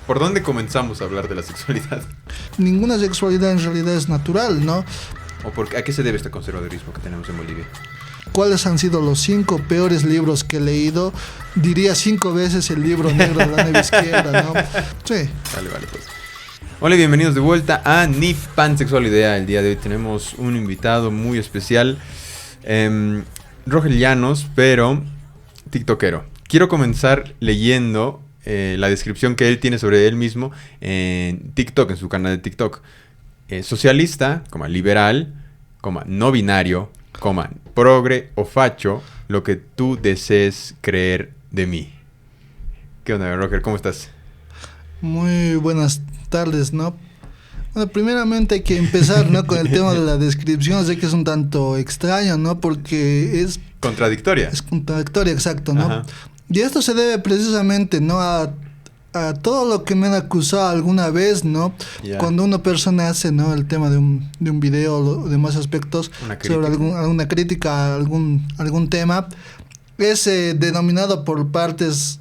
¿Por dónde comenzamos a hablar de la sexualidad? Ninguna sexualidad en realidad es natural, ¿no? ¿A qué se debe este conservadurismo que tenemos en Bolivia? ¿Cuáles han sido los 5 peores libros que he leído? Diría 5 veces el libro negro de la nave izquierda, ¿no? Sí. Vale, pues. Hola y bienvenidos de vuelta a Ni Pansexualidad. El día de hoy tenemos un invitado muy especial, Rogel Llanos, pero tiktokero. Quiero comenzar leyendo la descripción que él tiene sobre él mismo en TikTok, en su canal de TikTok. Socialista, liberal, no binario, progre o facho, lo que tú desees creer de mí. ¿Qué onda, Roger? ¿Cómo estás? Muy buenas tardes, ¿no? Bueno, primeramente hay que empezar, ¿no? Con el tema de la descripción. Sé que es un tanto extraño, ¿no? Porque es... Contradictoria. Es contradictoria, exacto, ¿no? Ajá. Y esto se debe precisamente, ¿no? A todo lo que me han acusado alguna vez, ¿no? Yeah. Cuando una persona hace, ¿no? El tema de un video o demás aspectos sobre alguna crítica a algún tema, es denominado por partes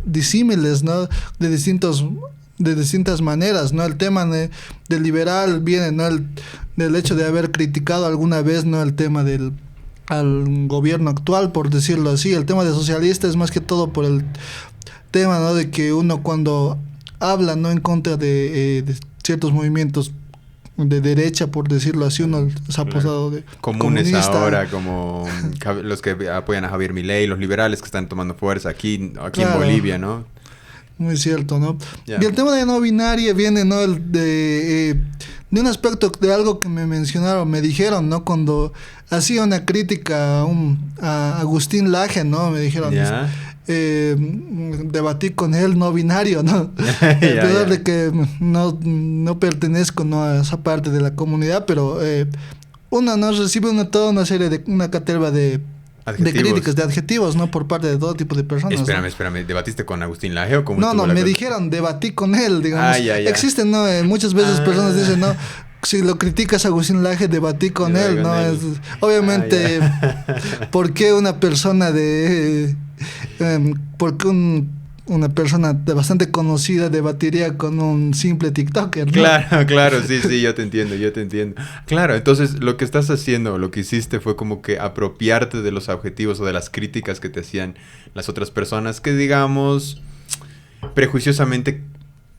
disímiles, ¿no? De distintas maneras, ¿no? El tema del liberal viene, ¿no? Del hecho de haber criticado alguna vez, ¿no? El tema al gobierno actual, por decirlo así. El tema de socialista es más que todo por el tema, ¿no? De que uno cuando habla, ¿no? En contra de ciertos movimientos de derecha, por decirlo así, uno se ha posado de comunes comunista. Ahora, como los que apoyan a Javier Milei, los liberales que están tomando fuerza aquí Claro. En Bolivia, ¿no? Muy cierto, ¿no? Yeah. Y el tema de no binaria viene, ¿no? De un aspecto de algo que me mencionaron, me dijeron, ¿no? Cuando hacía una crítica a Agustín Laje, ¿no? Me dijeron, Yeah. Debatí con él no binario, ¿no? A pesar de que no pertenezco, ¿no? A esa parte de la comunidad, pero uno no recibe toda una serie de una caterva de críticas, de adjetivos, ¿no? Por parte de todo tipo de personas. Espérame, ¿debatiste con Agustín Laje o cómo No, estuvo la me cosa? dijeron, debatí con él, digamos. Ya. Existen, ¿no? Muchas veces personas dicen, ¿no? Si lo criticas a Agustín Laje, debatí con él, ¿no? Obviamente, ¿por qué una persona por qué una persona bastante conocida debatiría con un simple TikToker, ¿no? Claro, sí, yo te entiendo. Claro, entonces lo que estás haciendo, lo que hiciste fue como que apropiarte de los objetivos o de las críticas que te hacían las otras personas que, digamos, prejuiciosamente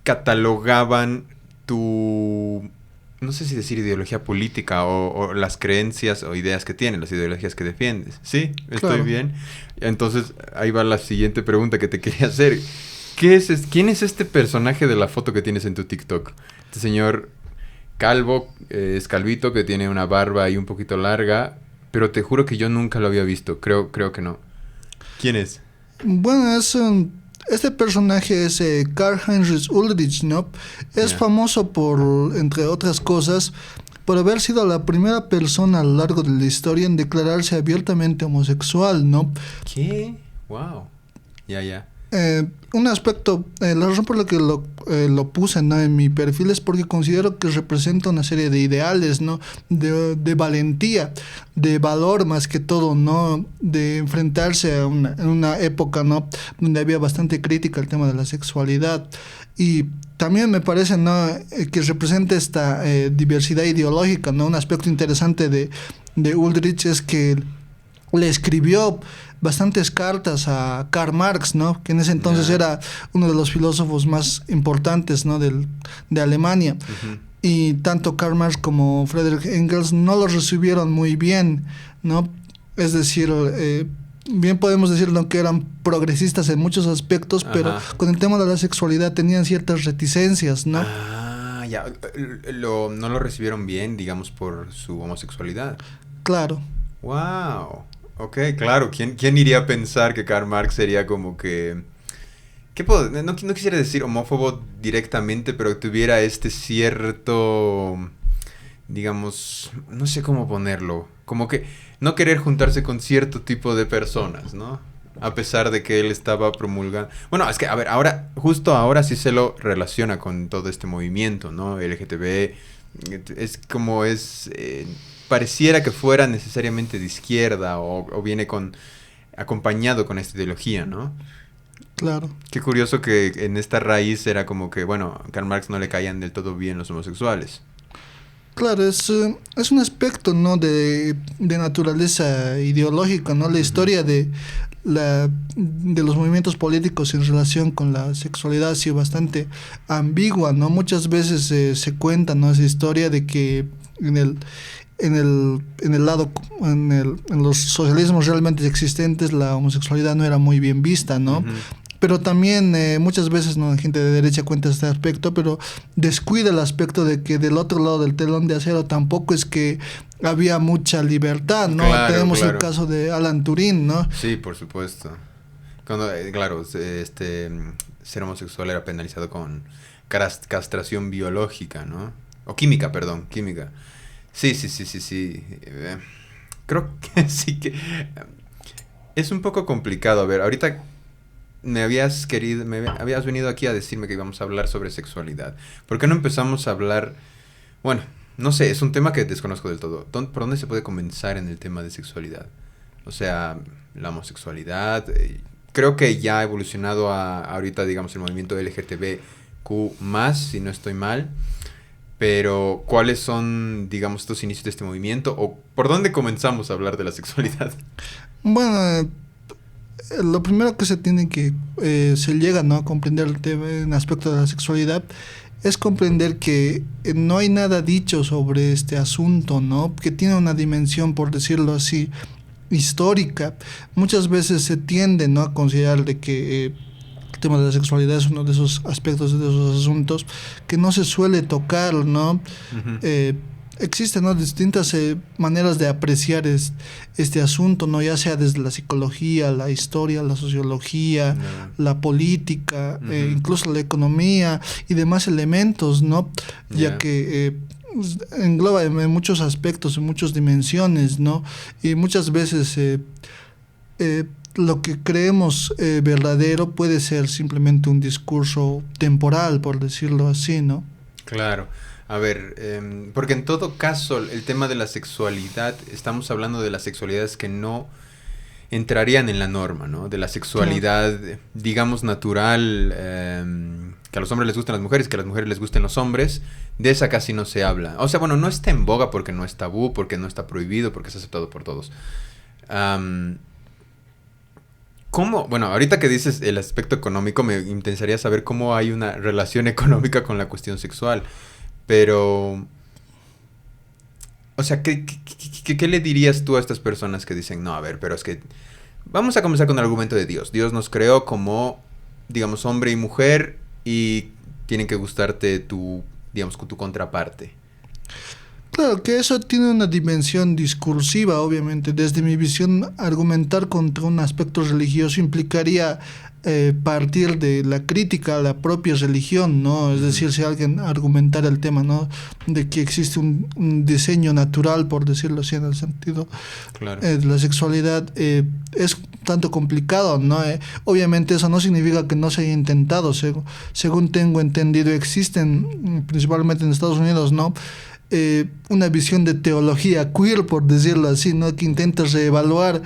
catalogaban tu... no sé si decir ideología política o las creencias o ideas que tienes, las ideologías que defiendes. ¿Sí? ¿Estoy Claro. bien? Entonces, ahí va la siguiente pregunta que te quería hacer. ¿Quién es este personaje de la foto que tienes en tu TikTok? Este señor calvo, es calvito, que tiene una barba ahí un poquito larga, pero te juro que yo nunca lo había visto. Creo que no. ¿Quién es? Bueno, este personaje es Karl-Heinrich Ulrich, ¿no? Es Yeah. famoso por, entre otras cosas, por haber sido la primera persona a lo largo de la historia en declararse abiertamente homosexual, ¿no? ¿Qué? Wow. Ya. Un aspecto, la razón por la que lo puse, ¿no? En mi perfil es porque considero que representa una serie de ideales, ¿no? De valentía, de valor más que todo, ¿no? De enfrentarse en una época, ¿no? Donde había bastante crítica al tema de la sexualidad. Y también me parece, ¿no? Que representa esta diversidad ideológica, ¿no? Un aspecto interesante de Ulrich es que le escribió bastantes cartas a Karl Marx, ¿no? Que en ese entonces era uno de los filósofos más importantes, ¿no? de Alemania. Uh-huh. Y tanto Karl Marx como Friedrich Engels no lo recibieron muy bien, ¿no? Es decir, bien podemos decirlo que eran progresistas en muchos aspectos, Ajá. pero con el tema de la sexualidad tenían ciertas reticencias, ¿no? Ya. No lo recibieron bien, digamos, por su homosexualidad. Claro. Wow. Ok, claro. ¿Quién iría a pensar que Karl Marx sería como que... No quisiera decir homófobo directamente, pero tuviera este cierto... digamos... no sé cómo ponerlo. Como que no querer juntarse con cierto tipo de personas, ¿no? A pesar de que él estaba promulgando... Bueno, es que, a ver, justo ahora sí se lo relaciona con todo este movimiento, ¿no? LGTB. Es como pareciera que fuera necesariamente de izquierda o viene acompañado con esta ideología, ¿no? Claro. Qué curioso que en esta raíz era como que, bueno, a Karl Marx no le caían del todo bien los homosexuales. Claro, es un aspecto, ¿no? De naturaleza ideológica, ¿no? La Ujú. historia de los movimientos políticos en relación con la sexualidad ha sido bastante ambigua, ¿no? Muchas veces se cuenta, ¿no? Esa historia de que en el, en el lado, en los socialismos realmente existentes la homosexualidad no era muy bien vista, ¿no? Ujú. Pero también muchas veces, ¿no? La gente de derecha cuenta este aspecto, pero descuida el aspecto de que del otro lado del telón de acero tampoco es que había mucha libertad, ¿no? Claro, Tenemos el claro. caso de Alan Turing, ¿no? Sí, por supuesto. Cuando, claro, ser homosexual era penalizado con castración biológica, ¿no? O química, perdón, química. Sí, sí, sí, sí, sí. Creo que sí que es un poco complicado. A ver, ahorita habías venido aquí a decirme que íbamos a hablar sobre sexualidad. ¿Por qué no empezamos a hablar? Bueno, no sé, es un tema que desconozco del todo. ¿Por dónde se puede comenzar en el tema de sexualidad? O sea, la homosexualidad. Creo que ya ha evolucionado a ahorita, digamos, el movimiento LGTBQ más, si no estoy mal. Pero, ¿cuáles son, digamos, estos inicios de este movimiento? ¿O por dónde comenzamos a hablar de la sexualidad? Bueno, lo primero que se tiene que, se llega, ¿no? A comprender el tema, en aspecto de la sexualidad, es comprender que no hay nada dicho sobre este asunto, ¿no? Que tiene una dimensión, por decirlo así, histórica. Muchas veces se tiende, ¿no? A considerar de que el tema de la sexualidad es uno de esos aspectos, de esos asuntos que no se suele tocar, ¿no? Ujú. eh, Existen, ¿no? Distintas maneras de apreciar este asunto, ¿no? Ya sea desde la psicología, la historia, la sociología, No. la política, Ujú. incluso la economía y demás elementos, ¿no? Ya Ya. que engloba en muchos aspectos, en muchas dimensiones, ¿no? Y muchas veces eh, lo que creemos verdadero puede ser simplemente un discurso temporal, por decirlo así, ¿no? Claro. A ver, porque en todo caso el tema de la sexualidad, estamos hablando de las sexualidades que no entrarían en la norma, ¿no? De la Claro. sexualidad, digamos, natural, que a los hombres les gustan las mujeres, que a las mujeres les gusten los hombres, de esa casi no se habla. O sea, bueno, no está en boga porque no es tabú, porque no está prohibido, porque es aceptado por todos. Am, ¿Cómo? Bueno, ahorita que dices el aspecto económico, me interesaría saber cómo hay una relación económica con la cuestión sexual. Pero, o sea, ¿qué le dirías tú a estas personas que dicen, no, a ver, pero es que vamos a comenzar con el argumento de Dios? Dios nos creó como, digamos, hombre y mujer y tienen que gustarte tu, digamos, tu contraparte. Claro que eso tiene una dimensión discursiva, obviamente. Desde mi visión, argumentar contra un aspecto religioso implicaría partir de la crítica a la propia religión, ¿no? Es Ujú. decir, si alguien argumentara el tema, ¿no? De que existe un diseño natural, por decirlo así, en el sentido Claro. de la sexualidad, es tanto complicado, ¿no? Obviamente eso no significa que no se haya intentado. Según tengo entendido, existen, principalmente en Estados Unidos, ¿no? Una visión de teología queer, por decirlo así, ¿no? Que intenta reevaluar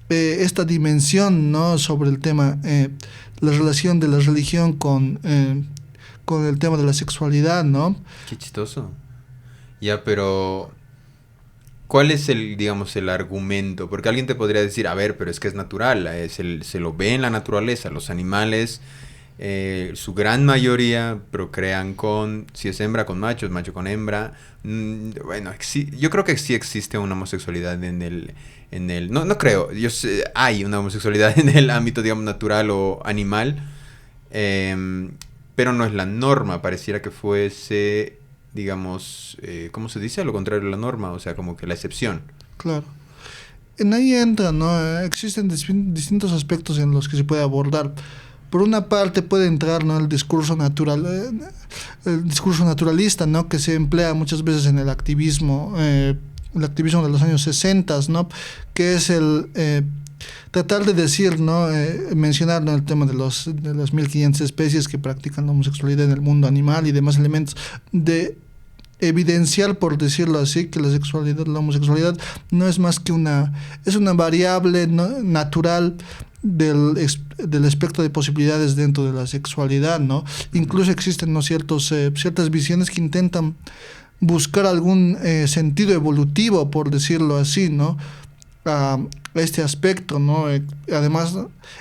esta dimensión, ¿no? Sobre el tema, la relación de la religión con el tema de la sexualidad, ¿no? Qué chistoso. Ya, pero ¿cuál es el, digamos, el argumento? Porque alguien te podría decir, a ver, pero es que es natural, se lo ve en la naturaleza, los animales, su gran mayoría procrean con, si es hembra con macho, es macho con hembra. Bueno, yo creo que sí existe una homosexualidad no, no creo, hay una homosexualidad en el ámbito, digamos, natural o animal, em, pero no es la norma, pareciera que fuese, digamos, ¿cómo se dice? A lo contrario de la norma, o sea, como que la excepción. Claro. En ahí entra, ¿no? Existen distintos aspectos en los que se puede abordar. Por una parte puede entrar, ¿no? El discurso naturalista, ¿no? Que se emplea muchas veces en el activismo de los años 60, ¿no? Que es tratar de decir, ¿no? Mencionar, ¿no? El tema de las 1500 especies que practican la homosexualidad en el mundo animal y demás elementos, de evidenciar, por decirlo así, que la homosexualidad no es más que es una variable, ¿no? Natural del espectro de posibilidades dentro de la sexualidad, ¿no? Incluso existen, ¿no?, ciertas visiones que intentan buscar algún sentido evolutivo, por decirlo así, ¿no?, a este aspecto, ¿no? Además,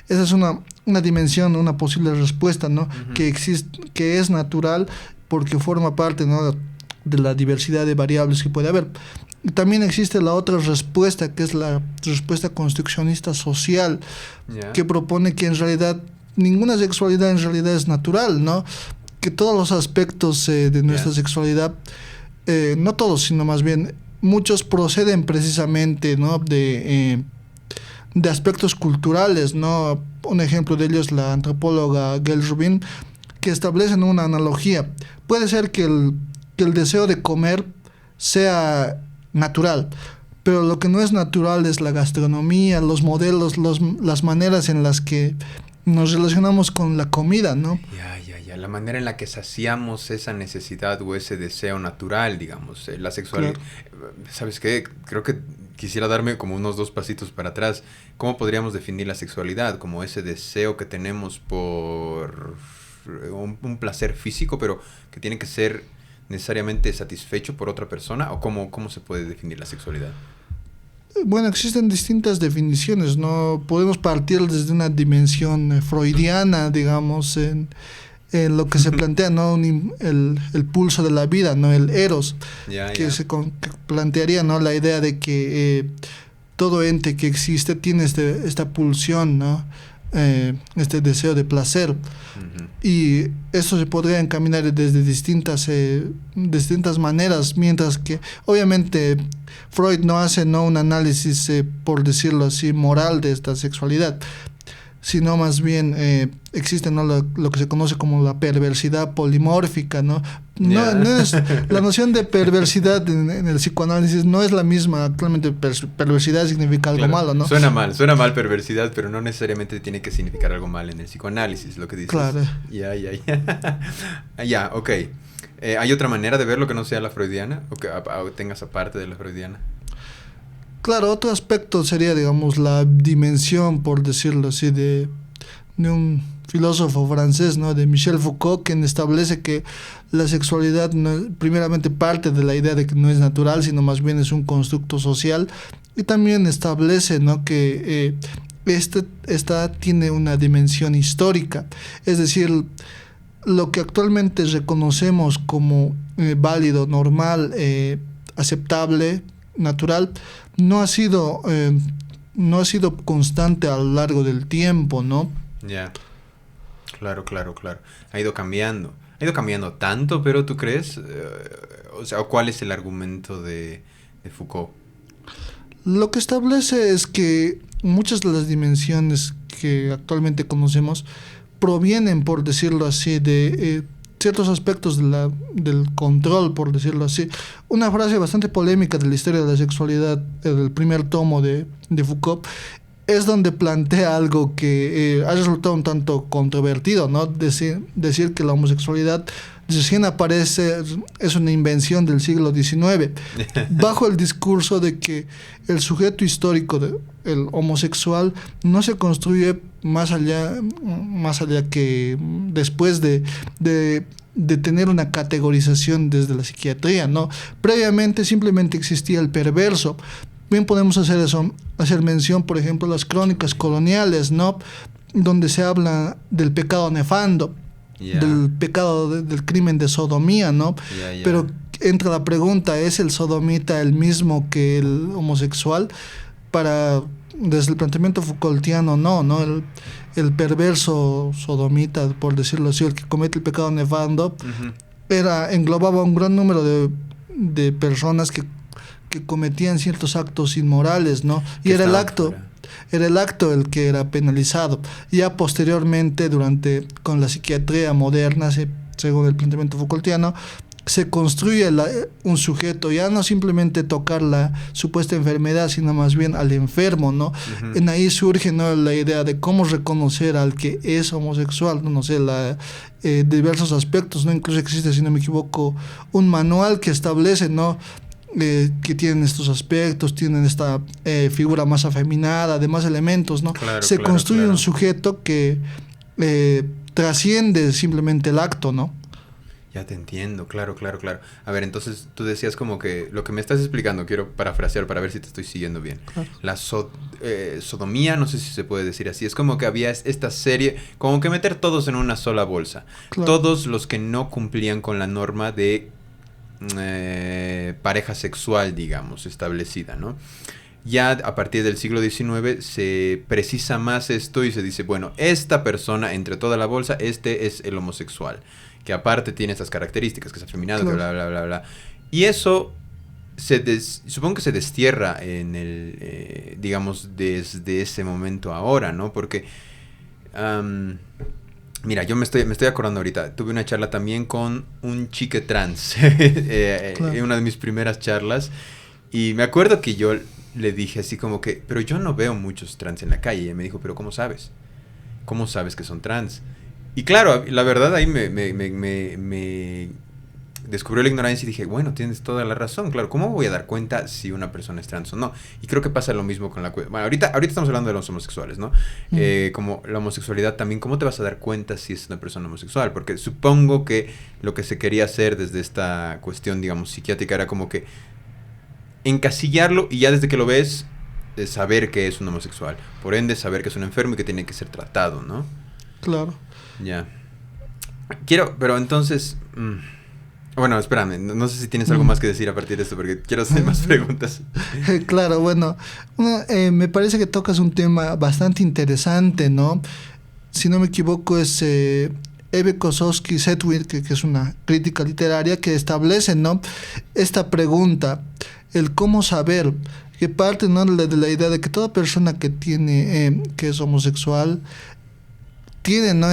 esa es una dimensión, una posible respuesta, ¿no? Que que es natural porque forma parte, ¿no?, de la diversidad de variables que puede haber. Y también existe la otra respuesta, que es la respuesta construccionista social, que propone que en realidad ninguna sexualidad en realidad es natural, ¿no? Que todos los aspectos de nuestra sexualidad, no todos, sino más bien muchos, proceden precisamente, ¿no?, de aspectos culturales, ¿no? Un ejemplo de ello es la antropóloga Gail Rubin, que establecen una analogía. Puede ser que el deseo de comer sea natural, pero lo que no es natural es la gastronomía, los modelos, las maneras en las que nos relacionamos con la comida, ¿no? La manera en la que saciamos esa necesidad o ese deseo natural, digamos, la sexualidad. Claro. ¿Sabes qué? Creo que quisiera darme como unos 2 pasitos para atrás. ¿Cómo podríamos definir la sexualidad? Como ese deseo que tenemos por un placer físico, pero que tiene que ser necesariamente satisfecho por otra persona, o cómo se puede definir la sexualidad. Bueno, existen distintas definiciones, ¿no? Podemos partir desde una dimensión freudiana, digamos, en lo que se plantea, ¿no?, el pulso de la vida, ¿no?, el eros, que plantearía, ¿no?, la idea de que todo ente que existe tiene esta pulsión, ¿no?, este deseo de placer. Y eso se podría encaminar desde distintas maneras, mientras que obviamente Freud no hace, ¿no?, un análisis, por decirlo así, moral de esta sexualidad, sino más bien existe, ¿no?, lo que se conoce como la perversidad polimórfica, ¿no? No es, la noción de perversidad en el psicoanálisis no es la misma. Actualmente perversidad significa algo malo, ¿no? Suena mal perversidad, pero no necesariamente tiene que significar algo mal en el psicoanálisis, lo que dices. Claro. Ya, ok. ¿Hay otra manera de verlo que no sea la freudiana? ¿O que tengas aparte de la freudiana? Claro, otro aspecto sería, digamos, la dimensión, por decirlo así, de un filósofo francés, ¿no?, de Michel Foucault, quien establece que la sexualidad primeramente parte de la idea de que no es natural, sino más bien es un constructo social, y también establece, ¿no?, que esta tiene una dimensión histórica, es decir, lo que actualmente reconocemos como válido, normal, aceptable, natural, no ha sido constante a lo largo del tiempo, ¿no? Ya. Claro. Ha ido cambiando tanto, pero ¿tú crees? ¿Cuál es el argumento de Foucault? Lo que establece es que muchas de las dimensiones que actualmente conocemos provienen, por decirlo así, de ciertos aspectos del control, por decirlo así. Una frase bastante polémica de la historia de la sexualidad, del primer tomo de Foucault, es donde plantea algo que ha resultado un tanto controvertido, ¿no? Decir que la homosexualidad recién aparece, es una invención del siglo XIX, bajo el discurso de que el sujeto histórico, el homosexual, no se construye más allá que después de tener una categorización desde la psiquiatría, ¿no? Previamente simplemente existía el perverso. Bien podemos hacer mención, por ejemplo, a las crónicas coloniales, ¿no?, donde se habla del pecado nefando, del pecado del crimen de sodomía, ¿no? Pero entra la pregunta, ¿es el sodomita el mismo que el homosexual? Desde el planteamiento Foucaultiano, no, el perverso sodomita, por decirlo así, el que comete el pecado nefando, englobaba un gran número de personas que cometían ciertos actos inmorales, ¿no? Y era el acto el que era penalizado. Ya posteriormente, con la psiquiatría moderna, según el planteamiento Foucaultiano, se construye un sujeto, ya no simplemente tocar la supuesta enfermedad, sino más bien al enfermo, ¿no? En ahí surge, ¿no?, la idea de cómo reconocer al que es homosexual, no sé, diversos aspectos, ¿no? Incluso existe, si no me equivoco, un manual que establece, ¿no?, que tienen estos aspectos, tienen esta figura más afeminada, demás elementos, ¿no? Claro, Se claro, construye claro. un sujeto que trasciende simplemente el acto, ¿no? Ya te entiendo, claro, claro, claro. A ver, entonces tú decías como que lo que me estás explicando, quiero parafrasear para ver si te estoy siguiendo bien. Claro. La sodomía, no sé si se puede decir así, es como que había esta serie, como que meter todos en una sola bolsa. Claro. Todos los que no cumplían con la norma de pareja sexual, digamos, establecida, ¿no? Ya a partir del siglo XIX se precisa más esto y se dice, bueno, esta persona entre toda la bolsa, este es el homosexual, que aparte tiene estas características, que es afeminado, Claro. que bla, bla, bla, bla. Y eso supongo que se destierra en el, digamos, desde ese momento ahora, ¿no? Porque, mira, yo me estoy acordando ahorita, tuve una charla también con un chique trans, Claro. en una de mis primeras charlas, y me acuerdo que yo le dije así como que, pero yo no veo muchos trans en la calle, y él me dijo, pero ¿cómo sabes? ¿Cómo sabes que son trans? Y claro, la verdad ahí me descubrió la ignorancia y dije, bueno, tienes toda la razón, claro, ¿cómo voy a dar cuenta si una persona es trans o no? Y creo que pasa lo mismo con la... Bueno, ahorita estamos hablando de los homosexuales, ¿no? Como la homosexualidad también, ¿cómo te vas a dar cuenta si es una persona homosexual? Porque supongo que lo que se quería hacer desde esta cuestión, digamos, psiquiátrica era como que encasillarlo y ya desde que lo ves, saber que es un homosexual. Por ende, saber que es un enfermo y que tiene que ser tratado, ¿no? Claro. Ya. Pero entonces... bueno, espérame, no sé si tienes algo más que decir a partir de esto, porque quiero hacer más preguntas. Claro, bueno, me parece que tocas un tema bastante interesante, ¿no? Si no me equivoco es Eve Kosowski-Sedgwick, que es una crítica literaria que establece, ¿no?, esta pregunta, el cómo saber, que parte, ¿no?, de la idea de que toda persona que tiene que es homosexual tiene, ¿no?,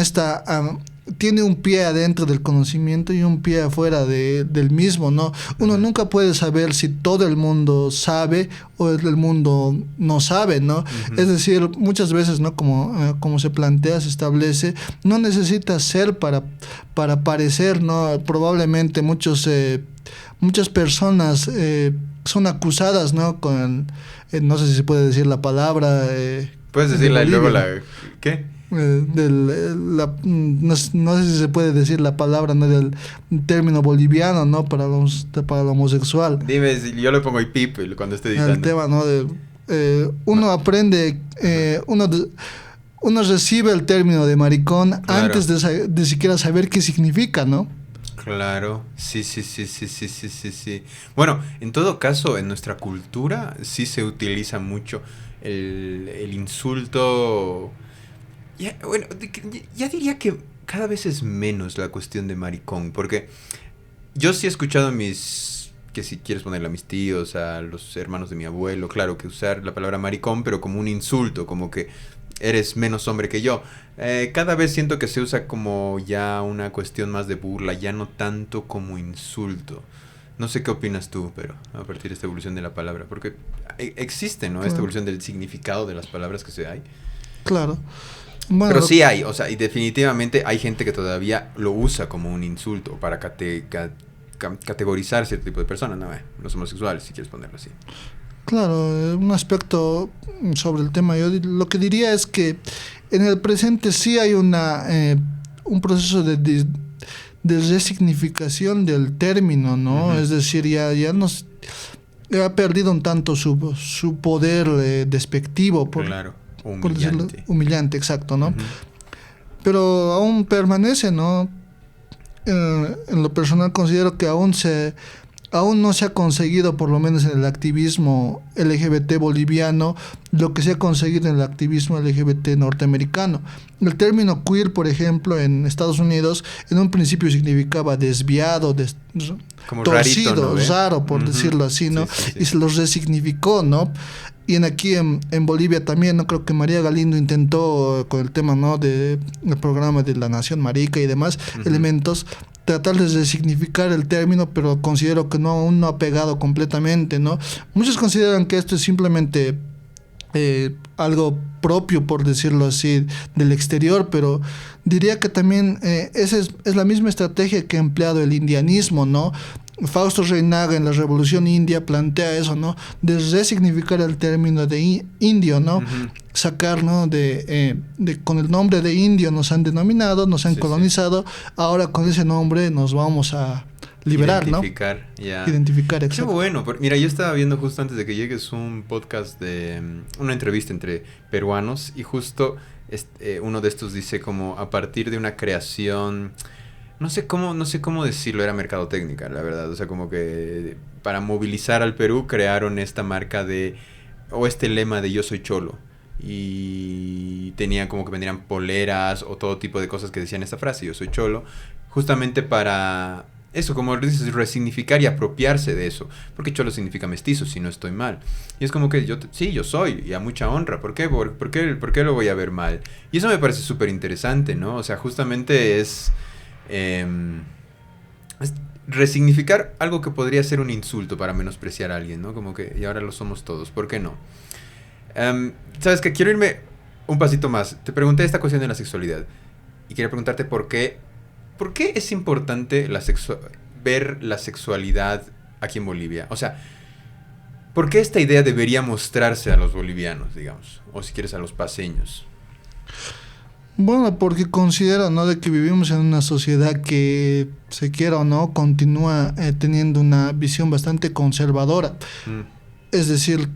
tiene un pie adentro del conocimiento y un pie afuera del mismo, ¿no? Uno nunca puede saber si todo el mundo sabe o el mundo no sabe, ¿no? Es decir, muchas veces, ¿no?, como se plantea, se establece, no necesita ser para parecer, ¿no? Probablemente muchas personas son acusadas, ¿no?, no sé si se puede decir la palabra. Puedes decirla y luego la... ¿Qué? No sé si se puede decir la palabra, ¿no?, del término boliviano, ¿no?, para el homosexual. Dime, si yo le pongo el pip cuando esté editando. El tema, ¿no?, uno aprende, uno recibe el término de maricón, claro, antes de siquiera saber qué significa, ¿no? Claro, sí. Bueno, en todo caso, en nuestra cultura sí se utiliza mucho el insulto. Bueno, ya diría que cada vez es menos la cuestión de maricón, porque yo sí he escuchado que si quieres ponerle a mis tíos, a los hermanos de mi abuelo, claro, que usar la palabra maricón, pero como un insulto, como que eres menos hombre que yo. Cada vez siento que se usa como ya una cuestión más de burla, ya no tanto como insulto. No sé qué opinas tú, pero a partir de esta evolución de la palabra, porque existe, ¿no? Claro. Esta evolución del significado de las palabras que se hay. Claro. Bueno, pero sí hay, o sea, y definitivamente hay gente que todavía lo usa como un insulto para categorizar cierto tipo de personas, ¿no? Los homosexuales, si quieres ponerlo así. Claro, un aspecto sobre el tema, yo lo que diría es que en el presente sí hay un proceso de resignificación del término, ¿no? Es decir, ya ha perdido un tanto su poder despectivo, claro. Humillante. Por decirlo, humillante, exacto, ¿no? Pero aún permanece, ¿no? En lo personal considero que aún no se ha conseguido, por lo menos en el activismo LGBT boliviano, lo que se ha conseguido en el activismo LGBT norteamericano. El término queer, por ejemplo, en Estados Unidos, en un principio significaba desviado, como torcido, rarito, ¿no? Raro, por decirlo así, ¿no? Sí. Y se los resignificó, ¿no? Y aquí en Bolivia también, ¿no? Creo que María Galindo intentó con el tema, ¿no?, del programa de la Nación Marica y demás elementos, tratar de resignificar el término, pero considero que aún no ha pegado completamente, ¿no? Muchos consideran que esto es simplemente algo propio, por decirlo así, del exterior, pero diría que también esa es la misma estrategia que ha empleado el indianismo, ¿no? Fausto Reinaga en la Revolución India plantea eso, ¿no? De resignificar el término de indio, ¿no? Ujú. Sacar, ¿no? Con el nombre de indio nos han denominado, nos han Sí, sí. colonizado, ahora con ese nombre nos vamos a liberar, Identificar, ya. Identificar, Qué exacto. bueno. Mira, yo estaba viendo justo antes de que llegues un podcast de una entrevista entre peruanos y justo uno de estos dice como a partir de una creación, no sé cómo decirlo, era mercadotecnia, la verdad. O sea, como que para movilizar al Perú crearon esta marca o este lema de yo soy cholo. Y tenían como que vendrían poleras o todo tipo de cosas que decían esta frase, yo soy cholo, justamente para eso, como dices, resignificar y apropiarse de eso. Porque cholo significa mestizo, si no estoy mal. Y es como que sí, yo soy, y a mucha honra. ¿Por qué? ¿Por qué lo voy a ver mal? Y eso me parece súper interesante, ¿no? O sea, justamente es resignificar algo que podría ser un insulto para menospreciar a alguien, ¿no? Como que, y ahora lo somos todos, ¿por qué no? ¿Sabes qué? Quiero irme un pasito más. Te pregunté esta cuestión de la sexualidad. Y quería preguntarte por qué es importante ver la sexualidad aquí en Bolivia. O sea, ¿por qué esta idea debería mostrarse a los bolivianos, digamos? O si quieres a los paseños. Bueno, porque considero, ¿no? De que vivimos en una sociedad que, se quiera o no, continúa teniendo una visión bastante conservadora. Es decir,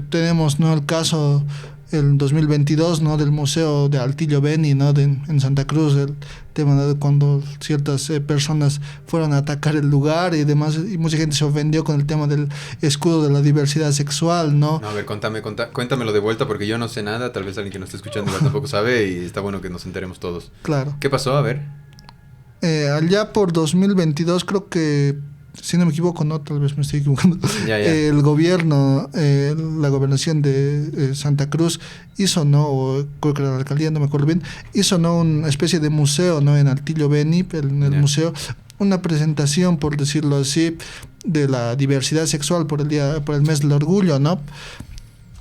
tenemos, ¿no? El caso, el 2022, ¿no? Del Museo de Altillo Beni, ¿no? En Santa Cruz, el tema, ¿no? De cuando ciertas personas fueron a atacar el lugar y demás, y mucha gente se ofendió con el tema del escudo de la diversidad sexual, ¿no? No, a ver, cuéntamelo de vuelta porque yo no sé nada, tal vez alguien que nos esté escuchando igual tampoco sabe y está bueno que nos enteremos todos. Claro. ¿Qué pasó? A ver. Allá por 2022 creo que, si no me equivoco, no, tal vez me estoy equivocando, Ya. el gobierno, la gobernación de Santa Cruz hizo, ¿no? O creo que era la alcaldía, no me acuerdo bien, hizo, ¿no? Una especie de museo, ¿no? En Altillo Beni, en el museo, una presentación, por decirlo así, de la diversidad sexual por el mes del orgullo, ¿no?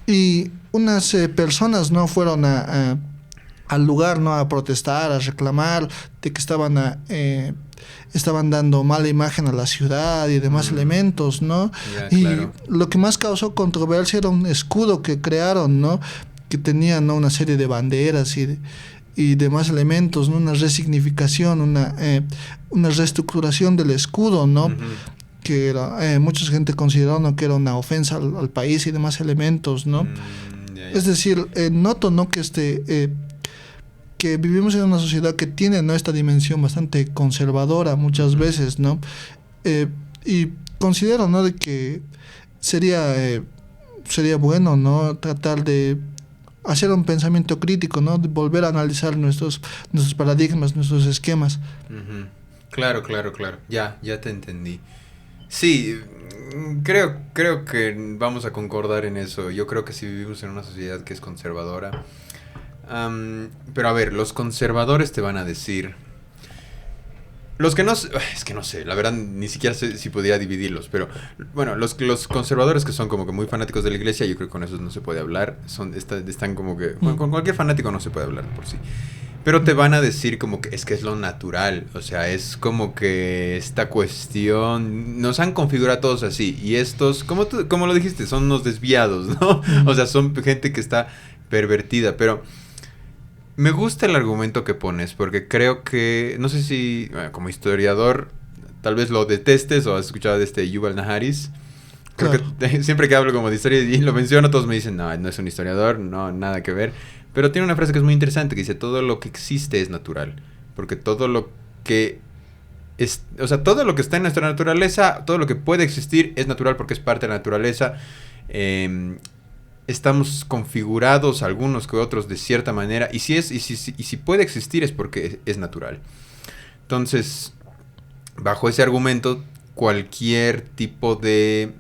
Y unas personas, ¿no? Fueron al lugar, ¿no? A protestar, a reclamar de que estaban dando mala imagen a la ciudad y demás elementos, ¿no? Ya, y claro. lo que más causó controversia era un escudo que crearon, ¿no? Que tenía, ¿no? Una serie de banderas y demás elementos, ¿no? Una resignificación, una reestructuración del escudo, ¿no? Ujú. Que era, mucha gente consideró, ¿no? Que era una ofensa al país y demás elementos, ¿no? Ya. Es decir, noto, ¿no? Que vivimos en una sociedad que tiene, ¿no? Esta dimensión bastante conservadora muchas veces, ¿no? Y considero, ¿no? De que sería bueno, ¿no? Tratar de hacer un pensamiento crítico, ¿no? De volver a analizar nuestros paradigmas, nuestros esquemas. Ujú. Claro. Ya te entendí. Sí, creo que vamos a concordar en eso. Yo creo que si vivimos en una sociedad que es conservadora. Pero a ver, los conservadores te van a decir. Los que no... Es que no sé, la verdad ni siquiera sé si podría dividirlos, pero bueno, los conservadores que son como que muy fanáticos de la iglesia, yo creo que con esos no se puede hablar, están como que... Bueno, con cualquier fanático no se puede hablar por sí. Pero te van a decir como que es lo natural, o sea, es como que esta cuestión... Nos han configurado todos así, y estos, como lo dijiste, son unos desviados, ¿no? O sea, son gente que está pervertida, pero... Me gusta el argumento que pones, porque creo que, no sé si como historiador, tal vez lo detestes o has escuchado de Yuval Noah Harari. Creo Claro. que siempre que hablo como de historia y lo menciono, todos me dicen, no es un historiador, no, nada que ver. Pero tiene una frase que es muy interesante, que dice, todo lo que existe es natural. Porque todo lo que todo lo que está en nuestra naturaleza, todo lo que puede existir es natural porque es parte de la naturaleza. Estamos configurados algunos que otros de cierta manera y si puede existir es porque es natural. Entonces, bajo ese argumento, cualquier tipo de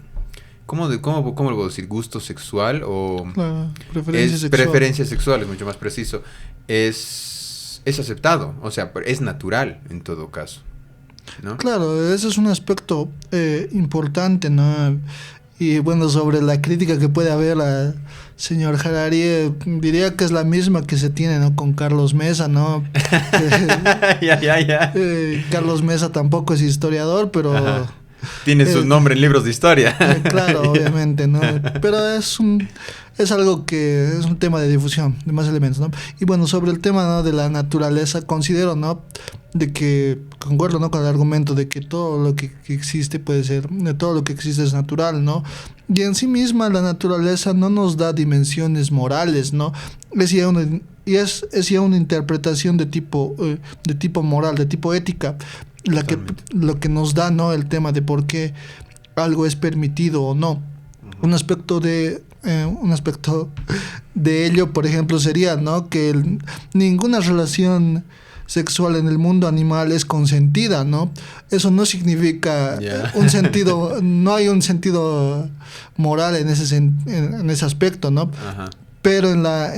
¿cómo lo puedo decir? Gusto sexual o Claro, preferencia sexual es mucho más preciso. Es aceptado, o sea, es natural en todo caso, ¿no? Claro, ese es un aspecto importante, ¿no? Y bueno, sobre la crítica que puede haber al señor Harari, diría que es la misma que se tiene, ¿no? Con Carlos Mesa, ¿no? Ya. Carlos Mesa tampoco es historiador, pero Tiene su nombre en libros de historia. Claro, obviamente, ¿no? Pero es algo que es un tema de difusión, de más elementos, ¿no? Y bueno, sobre el tema, ¿no?, de la naturaleza, considero, ¿no?, de que concuerdo, ¿no?, con el argumento de que todo lo que existe puede ser, de todo lo que existe es natural, ¿no? Y en sí misma la naturaleza no nos da dimensiones morales, ¿no? Es ya una interpretación de tipo moral, de tipo ética, lo que nos da, ¿no?, el tema de por qué algo es permitido o no. Un aspecto de ello, por ejemplo, sería, ¿no?, que ninguna relación sexual en el mundo animal es consentida, ¿no? Eso no significa un sentido, no hay un sentido moral en ese aspecto, ¿no? Ajá. Pero en la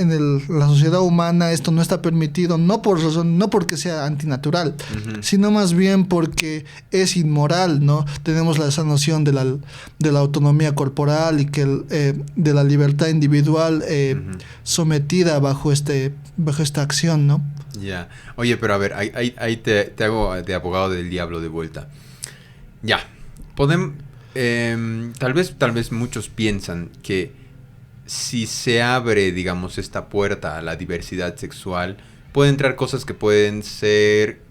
sociedad humana esto no está permitido, no porque sea antinatural, sino más bien porque es inmoral, ¿no? Tenemos esa noción de la autonomía corporal y de la libertad individual sometida bajo esta acción, ¿no? Ya. Oye, pero a ver, ahí te hago de abogado del diablo de vuelta. Ya. Tal vez muchos piensan que si se abre, digamos, esta puerta a la diversidad sexual, pueden entrar cosas que pueden ser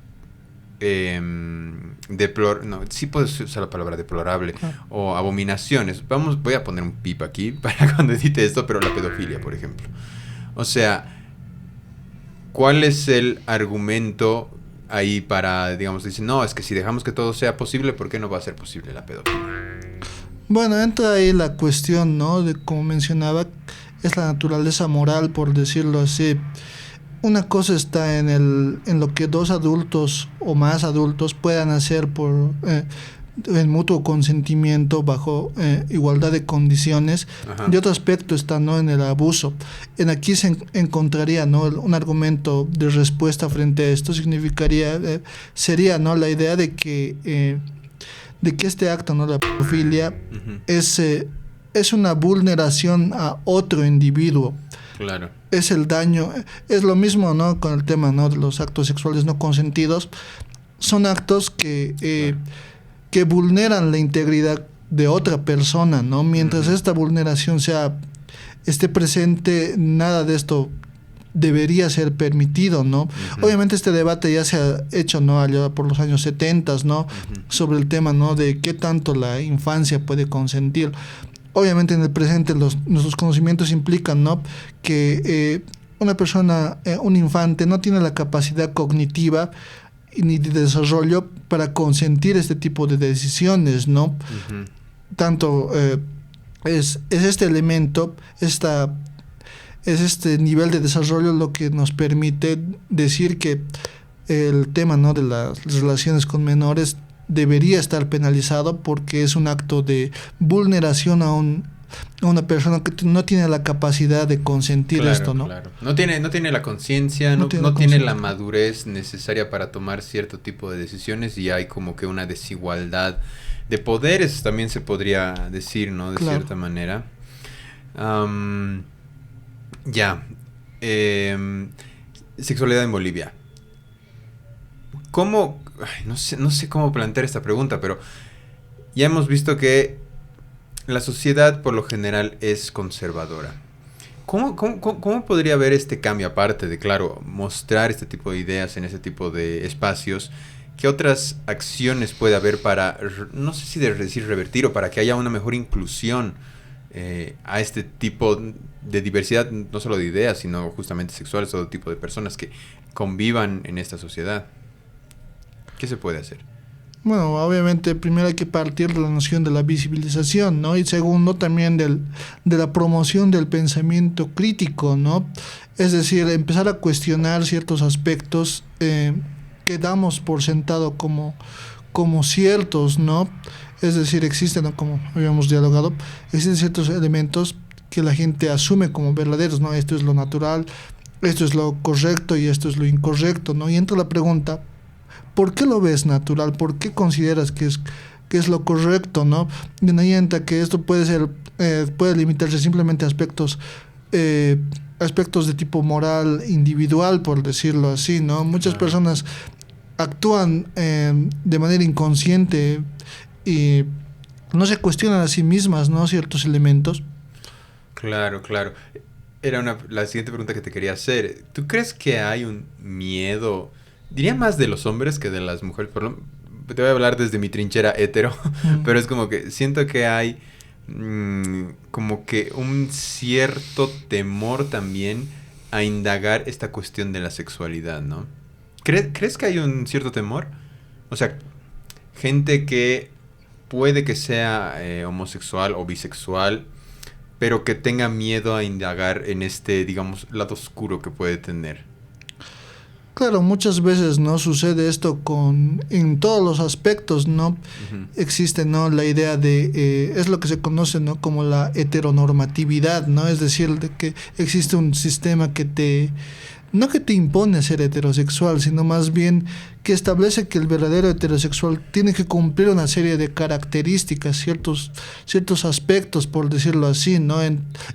sí puedes usar la palabra deplorable o abominaciones. Voy a poner un pip aquí para cuando edite esto, pero la pedofilia, por ejemplo. O sea, ¿cuál es el argumento ahí para, digamos, dicen, no, es que si dejamos que todo sea posible, ¿por qué no va a ser posible la pedofilia? Bueno, entra ahí la cuestión, ¿no?, de, como mencionaba, es la naturaleza moral, por decirlo así. Una cosa está en lo que dos adultos o más adultos puedan hacer en mutuo consentimiento bajo igualdad de condiciones. Ajá. Y otro aspecto está, ¿no?, en el abuso. Aquí se encontraría, ¿no?, un argumento de respuesta frente a esto. Sería, ¿no?, la idea de que este acto, ¿no?, la pedofilia, es una vulneración a otro individuo. Claro. Es el daño, es lo mismo, ¿no?, con el tema, ¿no?, de los actos sexuales no consentidos. Son actos que vulneran la integridad de otra persona, ¿no? Mientras esta vulneración esté presente, nada de esto debería ser permitido, ¿no? Obviamente este debate ya se ha hecho, ¿no?, allá por los años 70, ¿no? Sobre el tema, ¿no?, de qué tanto la infancia puede consentir. Obviamente en el presente nuestros conocimientos implican, ¿no?, que una persona, un infante, no tiene la capacidad cognitiva ni de desarrollo para consentir este tipo de decisiones, ¿no? Tanto es este elemento, es este nivel de desarrollo lo que nos permite decir que el tema, ¿no?, de las relaciones con menores debería estar penalizado porque es un acto de vulneración a una persona que no tiene la capacidad de consentir esto, ¿no? Claro. No tiene la conciencia, no tiene la madurez necesaria para tomar cierto tipo de decisiones y hay como que una desigualdad de poderes, también se podría decir, ¿no?, de cierta manera. Sexualidad en Bolivia. ¿Cómo? No sé cómo plantear esta pregunta, pero ya hemos visto que la sociedad por lo general es conservadora. ¿Cómo podría haber este cambio, aparte de, claro, mostrar este tipo de ideas en ese tipo de espacios? ¿Qué otras acciones puede haber para, no sé si decir revertir, o para que haya una mejor inclusión a este tipo de diversidad, no solo de ideas, sino justamente sexuales, todo tipo de personas que convivan en esta sociedad? ¿Qué se puede hacer? Bueno, obviamente primero hay que partir de la noción de la visibilización, ¿no? Y segundo también de la promoción del pensamiento crítico, ¿no? Es decir, empezar a cuestionar ciertos aspectos que damos por sentado como ciertos, ¿no? Es decir, existen, ¿no?, como habíamos dialogado, existen ciertos elementos que la gente asume como verdaderos, ¿no? Esto es lo natural, esto es lo correcto y esto es lo incorrecto, ¿no? Y entra la pregunta, ¿por qué lo ves natural? ¿Por qué consideras que es lo correcto, no? De ahí entra que esto puede limitarse simplemente a aspectos de tipo moral individual, por decirlo así, ¿no? Muchas personas actúan de manera inconsciente y no se cuestionan a sí mismas, ¿no? Ciertos elementos. Claro, claro. La siguiente pregunta que te quería hacer. ¿Tú crees que hay un miedo, diría más de los hombres que de las mujeres? Te voy a hablar desde mi trinchera hetero, pero es como que siento que hay como que un cierto temor también a indagar esta cuestión de la sexualidad, ¿no? ¿Crees que hay un cierto temor? O sea, gente que puede que sea homosexual o bisexual, pero que tenga miedo a indagar en este, digamos, lado oscuro que puede tener. Claro, muchas veces no sucede esto en todos los aspectos, ¿no? Ujú. Existe, ¿no? La idea es lo que se conoce, ¿no? Como la heteronormatividad, ¿no? Es decir, de que existe un sistema no que te impone ser heterosexual, sino más bien que establece que el verdadero heterosexual tiene que cumplir una serie de características, ciertos aspectos, por decirlo así, ¿no?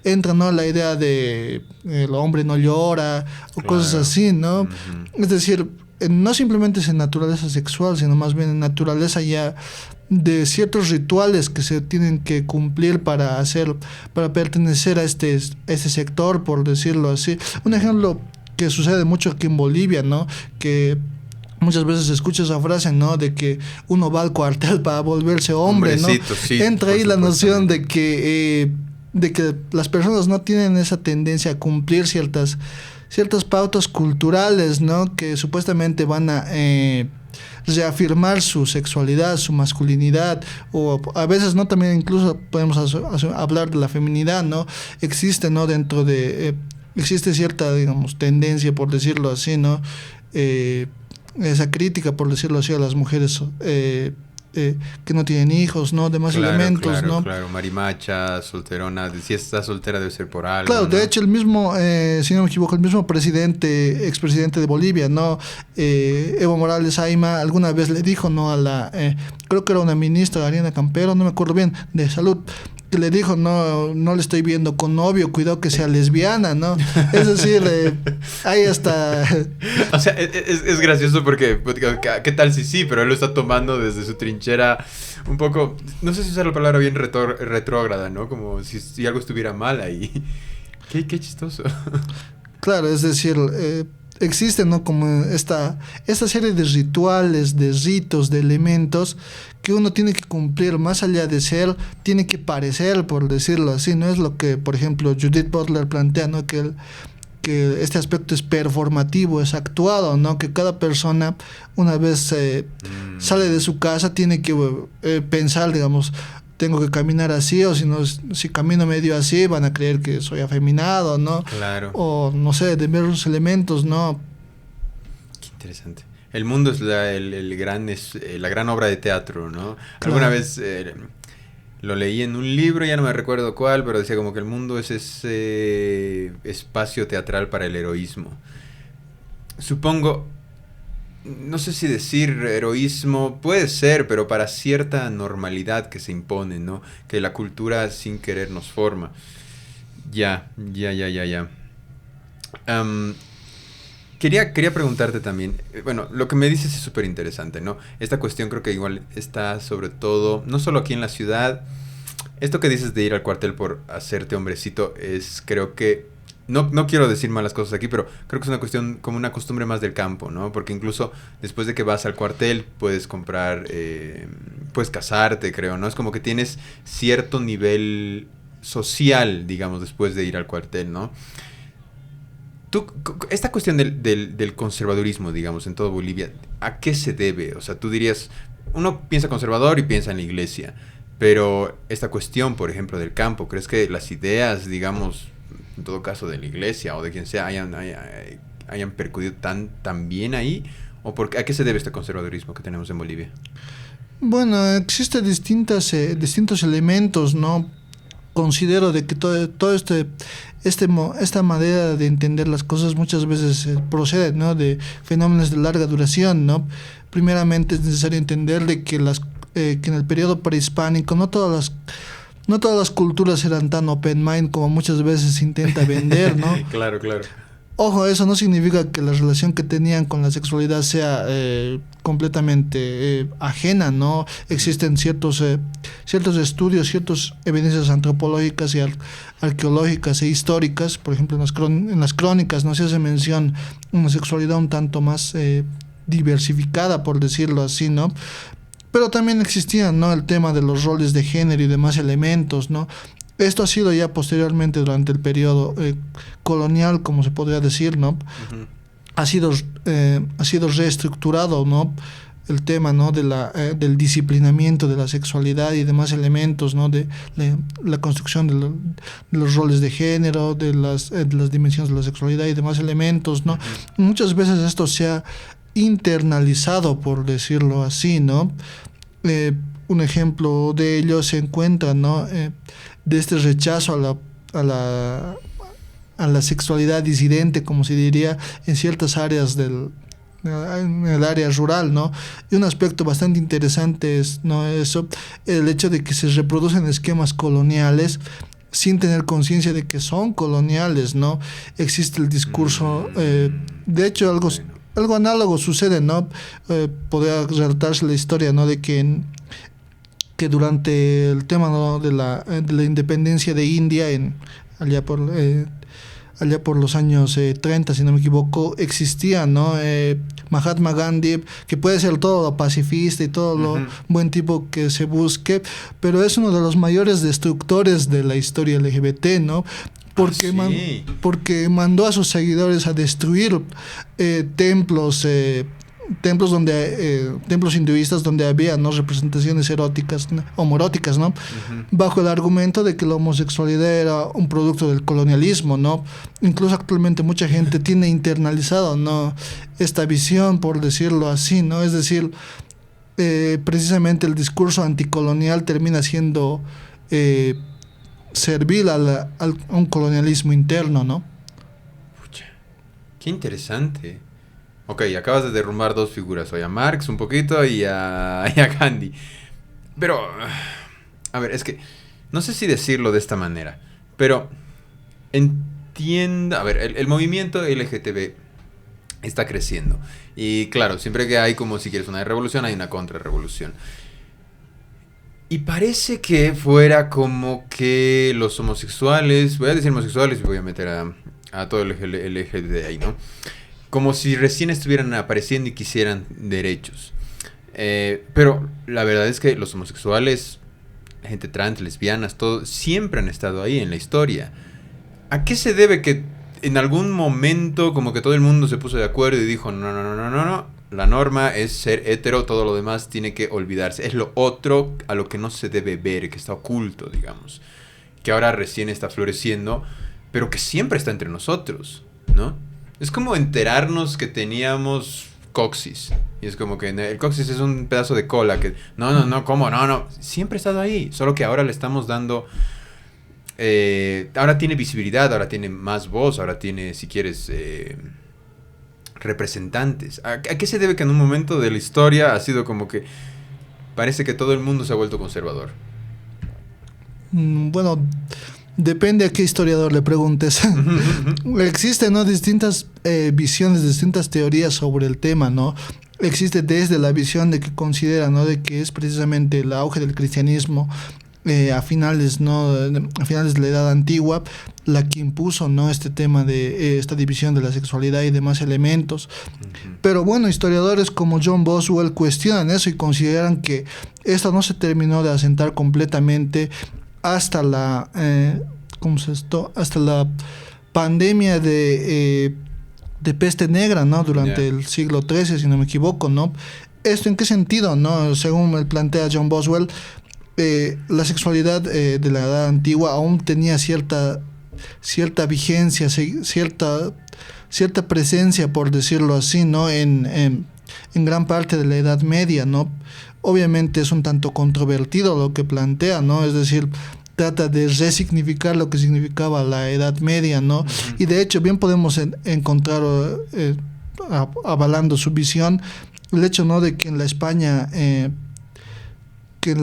Entra, ¿no? La idea de el hombre no llora o cosas Claro. así, ¿no? Ujú. Es decir, no simplemente es en naturaleza sexual, sino más bien en naturaleza ya de ciertos rituales que se tienen que cumplir para pertenecer a este sector, por decirlo así. Un ejemplo que sucede mucho aquí en Bolivia, ¿no? Que muchas veces se escucha esa frase, ¿no? De que uno va al cuartel para volverse hombre, ¿no? Hombrecito, sí, Entra ahí por la supuesto. noción de que las personas no tienen esa tendencia a cumplir ciertas pautas culturales, ¿no? Que supuestamente van a reafirmar su sexualidad, su masculinidad, o a veces, ¿no? También incluso podemos hablar de la feminidad, ¿no? Existe, ¿no? Existe cierta, digamos, tendencia, por decirlo así, ¿no? Esa crítica, por decirlo así, a las mujeres que no tienen hijos, ¿no? Demás Claro, elementos, claro, ¿no? claro. Marimacha, solterona. Si está soltera debe ser por algo, Claro, ¿no? de hecho el mismo, si no me equivoco, el mismo expresidente de Bolivia, ¿no? Evo Morales Ayma, alguna vez le dijo, ¿no? Creo que era una ministra, Ariana Campero, no me acuerdo bien, de salud, que le dijo, no le estoy viendo con novio, cuidado que sea lesbiana, ¿no? Es decir, ahí está. O sea, es gracioso porque, ¿qué tal si sí? Pero él lo está tomando desde su trinchera un poco, no sé si usar la palabra bien retrógrada, ¿no? Como si algo estuviera mal ahí. Qué chistoso. Claro, es decir, existe, ¿no? Como esta serie de rituales, de ritos, de elementos que uno tiene que cumplir más allá de ser, tiene que parecer, por decirlo así, ¿no? Es lo que, por ejemplo, Judith Butler plantea, ¿no? Que este aspecto es performativo, es actuado, ¿no? Que cada persona, una vez sale de su casa, tiene que pensar, digamos, tengo que caminar así, o si camino medio así, van a creer que soy afeminado, ¿no? Claro. O, no sé, de varios elementos, ¿no? Qué interesante. El mundo es la gran obra de teatro, ¿no? Claro. Alguna vez lo leí en un libro, ya no me recuerdo cuál, pero decía como que el mundo es ese espacio teatral para el heroísmo. Supongo, no sé si decir heroísmo, puede ser, pero para cierta normalidad que se impone, ¿no? Que la cultura sin querer nos forma. Ya. Quería preguntarte también, bueno, lo que me dices es súper interesante, ¿no? Esta cuestión creo que igual está sobre todo, no solo aquí en la ciudad, esto que dices de ir al cuartel por hacerte hombrecito es, creo que, no quiero decir malas cosas aquí, pero creo que es una cuestión como una costumbre más del campo, ¿no? Porque incluso después de que vas al cuartel puedes comprar, puedes casarte, creo, ¿no? Es como que tienes cierto nivel social, digamos, después de ir al cuartel, ¿no? Esta cuestión del conservadurismo, digamos, en todo Bolivia, ¿a qué se debe? O sea, tú dirías, uno piensa conservador y piensa en la iglesia, pero esta cuestión, por ejemplo, del campo, ¿crees que las ideas, digamos, en todo caso de la iglesia o de quien sea, hayan percudido tan bien ahí? ¿O a qué se debe este conservadurismo que tenemos en Bolivia? Bueno, existen distintos elementos, ¿no? Considero de que todo esta manera de entender las cosas muchas veces procede, ¿no? De fenómenos de larga duración, ¿no? Primeramente es necesario entender de que que en el periodo prehispánico no todas las culturas eran tan open mind como muchas veces se intenta vender, ¿no? Claro. Ojo, eso no significa que la relación que tenían con la sexualidad sea completamente ajena, ¿no? Existen ciertos estudios, ciertas evidencias antropológicas y arqueológicas e históricas, por ejemplo, en las crónicas no se hace mención a una sexualidad un tanto más diversificada, por decirlo así, ¿no? Pero también existían, ¿no?, el tema de los roles de género y demás elementos, ¿no? Esto ha sido ya posteriormente durante el periodo colonial, como se podría decir, ¿no? Uh-huh. Ha sido reestructurado, ¿no?, el tema, ¿no?, del disciplinamiento de la sexualidad y demás elementos, ¿no?, de la construcción de los roles de género, de las dimensiones de la sexualidad y demás elementos, ¿no? Uh-huh. Muchas veces esto se ha internalizado, por decirlo así, ¿no? Un ejemplo de ello se encuentra, ¿no?, de este rechazo a la sexualidad disidente, como se diría, en ciertas áreas en el área rural, ¿no? Y un aspecto bastante interesante es, ¿no?, eso, el hecho de que se reproducen esquemas coloniales sin tener conciencia de que son coloniales, ¿no? Existe el discurso, de hecho algo análogo sucede, ¿no? Podría relatarse la historia, ¿no?, de que durante el tema, ¿no?, de la independencia de India allá por los años 30, si no me equivoco, existía, ¿no?, Mahatma Gandhi, que puede ser todo lo pacifista y todo lo uh-huh. buen tipo que se busque, pero es uno de los mayores destructores de la historia LGBT, ¿no? Porque mandó a sus seguidores a destruir templos hinduistas donde había, ¿no?, representaciones eróticas, ¿no?, homoeróticas, ¿no? Uh-huh. Bajo el argumento de que la homosexualidad era un producto del colonialismo, ¿no? Incluso actualmente mucha gente tiene internalizado, ¿no?, esta visión, por decirlo así, ¿no? Es decir, precisamente el discurso anticolonial termina siendo servil a un colonialismo interno, ¿no? Pucha, qué interesante. Ok, acabas de derrumbar dos figuras, hoy a Marx un poquito y a Gandhi. Pero, a ver, es que no sé si decirlo de esta manera, pero entiendo, a ver, el movimiento LGTB está creciendo. Y claro, siempre que hay, como si quieres una revolución, hay una contrarrevolución. Y parece que fuera como que los homosexuales, voy a decir homosexuales y voy a meter a todo el LGTB ahí, ¿no? Como si recién estuvieran apareciendo y quisieran derechos. Pero la verdad es que los homosexuales, gente trans, lesbianas, todo, siempre han estado ahí en la historia. ¿A qué se debe que en algún momento como que todo el mundo se puso de acuerdo y dijo no, la norma es ser hetero, todo lo demás tiene que olvidarse? Es lo otro a lo que no se debe ver, que está oculto, digamos, que ahora recién está floreciendo, pero que siempre está entre nosotros, ¿no? Es como enterarnos que teníamos coxis. Y es como que el coxis es un pedazo de cola que... No, ¿cómo? No. Siempre ha estado ahí. Solo que ahora le estamos dando... ahora tiene visibilidad, ahora tiene más voz, ahora tiene, si quieres, representantes. ¿A qué se debe que en un momento de la historia ha sido como que... Parece que todo el mundo se ha vuelto conservador? Bueno... Depende a qué historiador le preguntes. Existen, ¿no?, distintas visiones, distintas teorías sobre el tema, ¿no? Existe desde la visión de que considera, ¿no?, de que es precisamente el auge del cristianismo a finales, ¿no?, a finales de la Edad Antigua, la que impuso, ¿no?, este tema de esta división de la sexualidad y demás elementos. Uh-huh. Pero bueno, historiadores como John Boswell cuestionan eso y consideran que esto no se terminó de asentar completamente hasta la pandemia de peste negra, ¿no?, durante el siglo XIII, si no me equivoco, ¿no? ¿Esto en qué sentido, no? Según me plantea John Boswell, la sexualidad de la Edad Antigua aún tenía cierta vigencia, cierta presencia, por decirlo así, ¿no?, en gran parte de la Edad Media, ¿no? Obviamente es un tanto controvertido lo que plantea, ¿no? Es decir, trata de resignificar lo que significaba la Edad Media, ¿no? Uh-huh. Y de hecho bien podemos encontrar, avalando su visión, el hecho, ¿no?, de que en la España que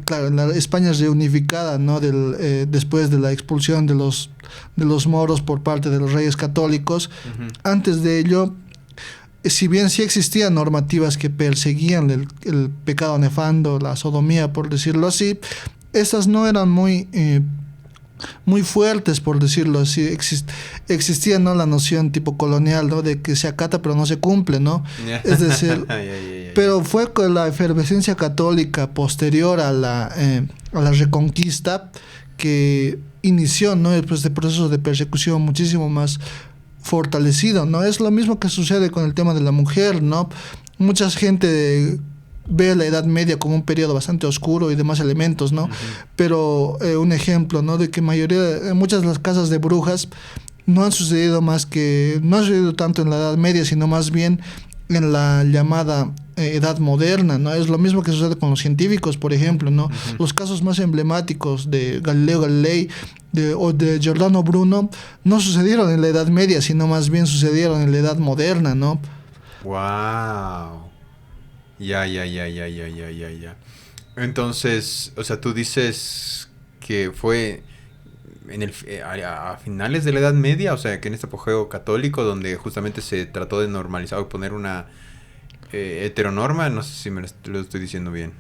claro, en la España reunificada, ¿no? Después de la expulsión de los moros por parte de los reyes católicos. Antes de ello, si bien sí existían normativas que perseguían el pecado nefando, la sodomía, por decirlo así, estas no eran muy fuertes, por decirlo así. Existía, ¿no?, la noción tipo colonial, ¿no?, de que se acata pero no se cumple, ¿no? Es decir, pero fue con la efervescencia católica posterior a la Reconquista que inició, ¿no?, este proceso de persecución muchísimo más fortalecido, ¿no? Es lo mismo que sucede con el tema de la mujer, ¿no? Mucha gente ve la Edad Media como un periodo bastante oscuro y demás elementos, ¿no? Pero un ejemplo, ¿no?, de que muchas de las casas de brujas no han sucedido tanto en la Edad Media, sino más bien en la llamada Edad Moderna, ¿no? Es lo mismo que sucede con los científicos, por ejemplo, ¿no? Los casos más emblemáticos de Galileo Galilei o de Giordano Bruno no sucedieron en la Edad Media, sino más bien sucedieron en la Edad Moderna, ¿no? Wow. Ya. Entonces, o sea, tú dices que fue a finales de la Edad Media, o sea, que en este apogeo católico donde justamente se trató de normalizar o poner una heteronorma, no sé si lo estoy diciendo bien.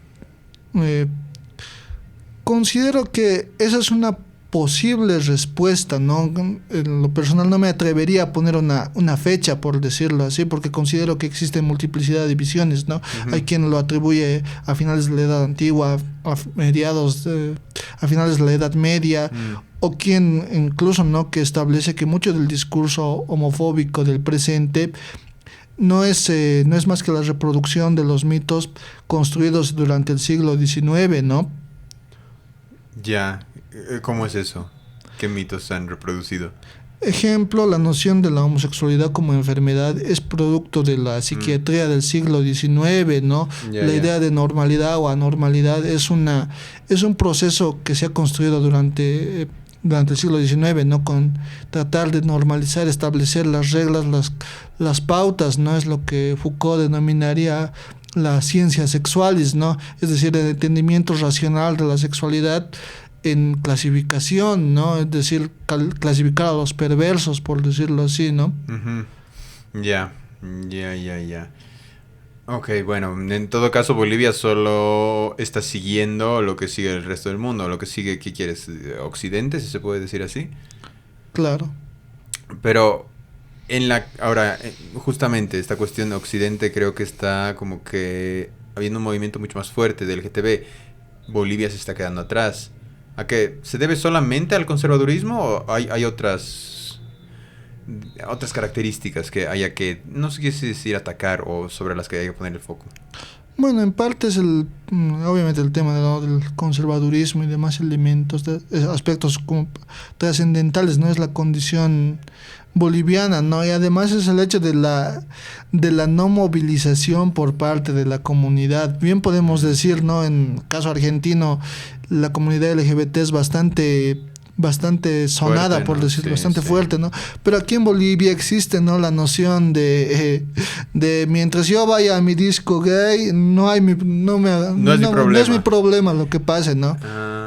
Considero que esa es una posible respuesta, ¿no? En lo personal no me atrevería a poner una fecha, por decirlo así, porque considero que existe multiplicidad de visiones, ¿no? Hay quien lo atribuye a finales de la Edad Antigua, a finales de la Edad Media, o quien incluso, ¿no?, que establece que mucho del discurso homofóbico del presente no es más que la reproducción de los mitos construidos durante el siglo XIX, ¿no? Ya. ¿Cómo es eso? ¿Qué mitos se han reproducido? Ejemplo, la noción de la homosexualidad como enfermedad es producto de la psiquiatría del siglo XIX, ¿no? La idea de normalidad o anormalidad es un proceso que se ha construido durante el siglo XIX, ¿no? Con tratar de normalizar, establecer las reglas, las pautas, ¿no? Es lo que Foucault denominaría las ciencias sexuales, ¿no? Es decir, el entendimiento racional de la sexualidad en clasificación, ¿no? Es decir, clasificar a los perversos, por decirlo así, ¿no? Ya. Ok, bueno, en todo caso Bolivia solo está siguiendo lo que sigue el resto del mundo, lo que sigue, ¿qué quieres? ¿Occidente, si se puede decir así? Claro. Pero ahora, justamente esta cuestión de Occidente creo que está como que habiendo un movimiento mucho más fuerte del LGTB. Bolivia se está quedando atrás. ¿A qué? ¿Se debe solamente al conservadurismo o hay otras características que haya que, no sé si decir, atacar o sobre las que hay que poner el foco? Bueno, en parte es obviamente el tema del conservadurismo y demás elementos, aspectos como trascendentales, ¿no? Es la condición boliviana, ¿no? Y además es el hecho de la no movilización por parte de la comunidad. Bien podemos decir, ¿no?, en el caso argentino, la comunidad LGBT es bastante sonada, fuerte, por ¿no? decirlo, Sí, bastante sí. fuerte, ¿no? Pero aquí en Bolivia existe, ¿no?, la noción de mientras yo vaya a mi disco gay, no es mi problema lo que pase, ¿no? Ya.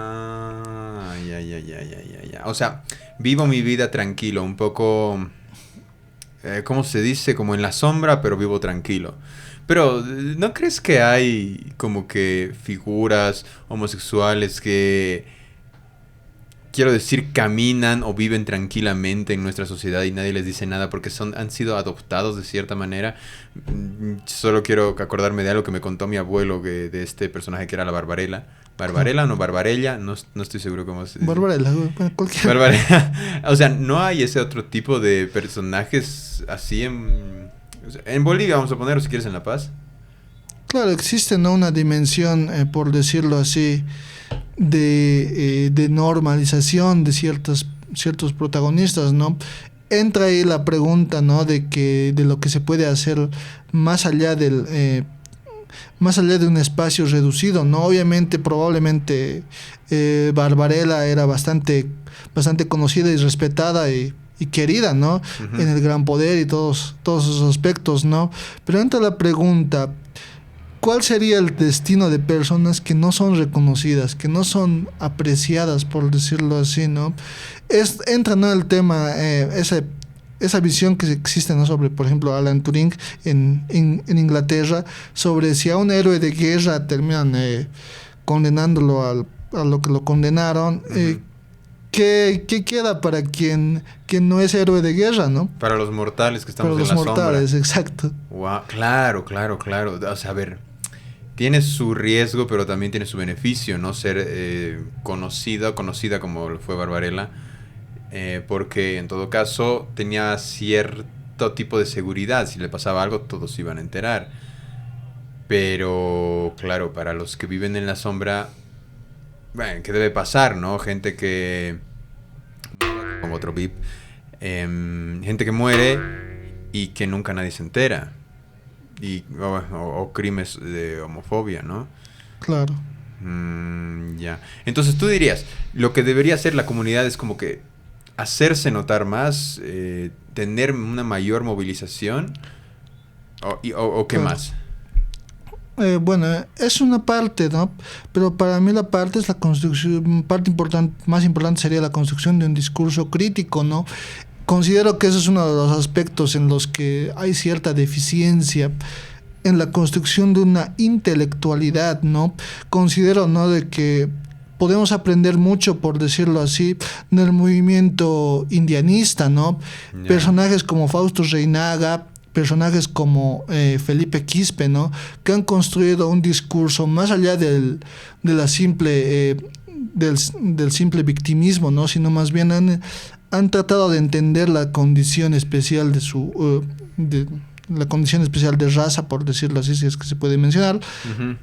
O sea, vivo mi vida tranquilo, un poco, ¿cómo se dice? Como en la sombra, pero vivo tranquilo. Pero, ¿no crees que hay como que figuras homosexuales que, quiero decir, caminan o viven tranquilamente en nuestra sociedad y nadie les dice nada porque han sido adoptados de cierta manera? Solo quiero acordarme de algo que me contó mi abuelo de este personaje que era la Barbarella. ¿Barbarella o no? Barbarella, no estoy seguro cómo se dice. Barbarella, cualquier. Barbarella. O sea, ¿no hay ese otro tipo de personajes así en Bolivia, vamos a poner, o si quieres en La Paz? Claro, existe, ¿no?, una dimensión, por decirlo así, de normalización de ciertos protagonistas, ¿no? Entra ahí la pregunta, ¿no?, de lo que se puede hacer más allá de un espacio reducido, ¿no? Obviamente, probablemente Barbarella era bastante conocida y respetada y querida, ¿no? En el Gran Poder y todos esos aspectos, ¿no? Pero entra la pregunta: ¿cuál sería el destino de personas que no son reconocidas, que no son apreciadas, por decirlo así, ¿no? Entra, ¿no?, el tema, esa visión que existe, ¿no?, sobre, por ejemplo, Alan Turing en Inglaterra, sobre si a un héroe de guerra terminan condenándolo a lo que lo condenaron. ¿Qué queda para quien no es héroe de guerra, ¿no? Para los mortales que estamos en la sombra. Para los mortales, exacto. Wow, claro. O sea, a ver, tiene su riesgo, pero también tiene su beneficio, ¿no? Ser conocida como lo fue Barbarella, porque en todo caso tenía cierto tipo de seguridad. Si le pasaba algo, todos se iban a enterar. Pero, claro, para los que viven en la sombra, bueno, ¿qué debe pasar, no? Gente que... como otro VIP. Gente que muere y que nunca nadie se entera. O crímenes de homofobia, ¿no? Claro. Ya. Entonces tú dirías, lo que debería hacer la comunidad es como que hacerse notar más, tener una mayor movilización, o qué más. Bueno, es una parte, ¿no? Pero para mí la parte es la construcción, parte importante, más importante sería la construcción de un discurso crítico, ¿no? Considero que ese es uno de los aspectos en los que hay cierta deficiencia en la construcción de una intelectualidad, ¿no? Considero, ¿no?, de que podemos aprender mucho, por decirlo así, del movimiento indianista, ¿no? Yeah. Personajes como Fausto Reinaga, personajes como Felipe Quispe, ¿no?, que han construido un discurso más allá del simple victimismo, ¿no?, sino más bien han tratado de entender la condición especial de la condición especial de raza, por decirlo así, si es que se puede mencionar. Uh-huh.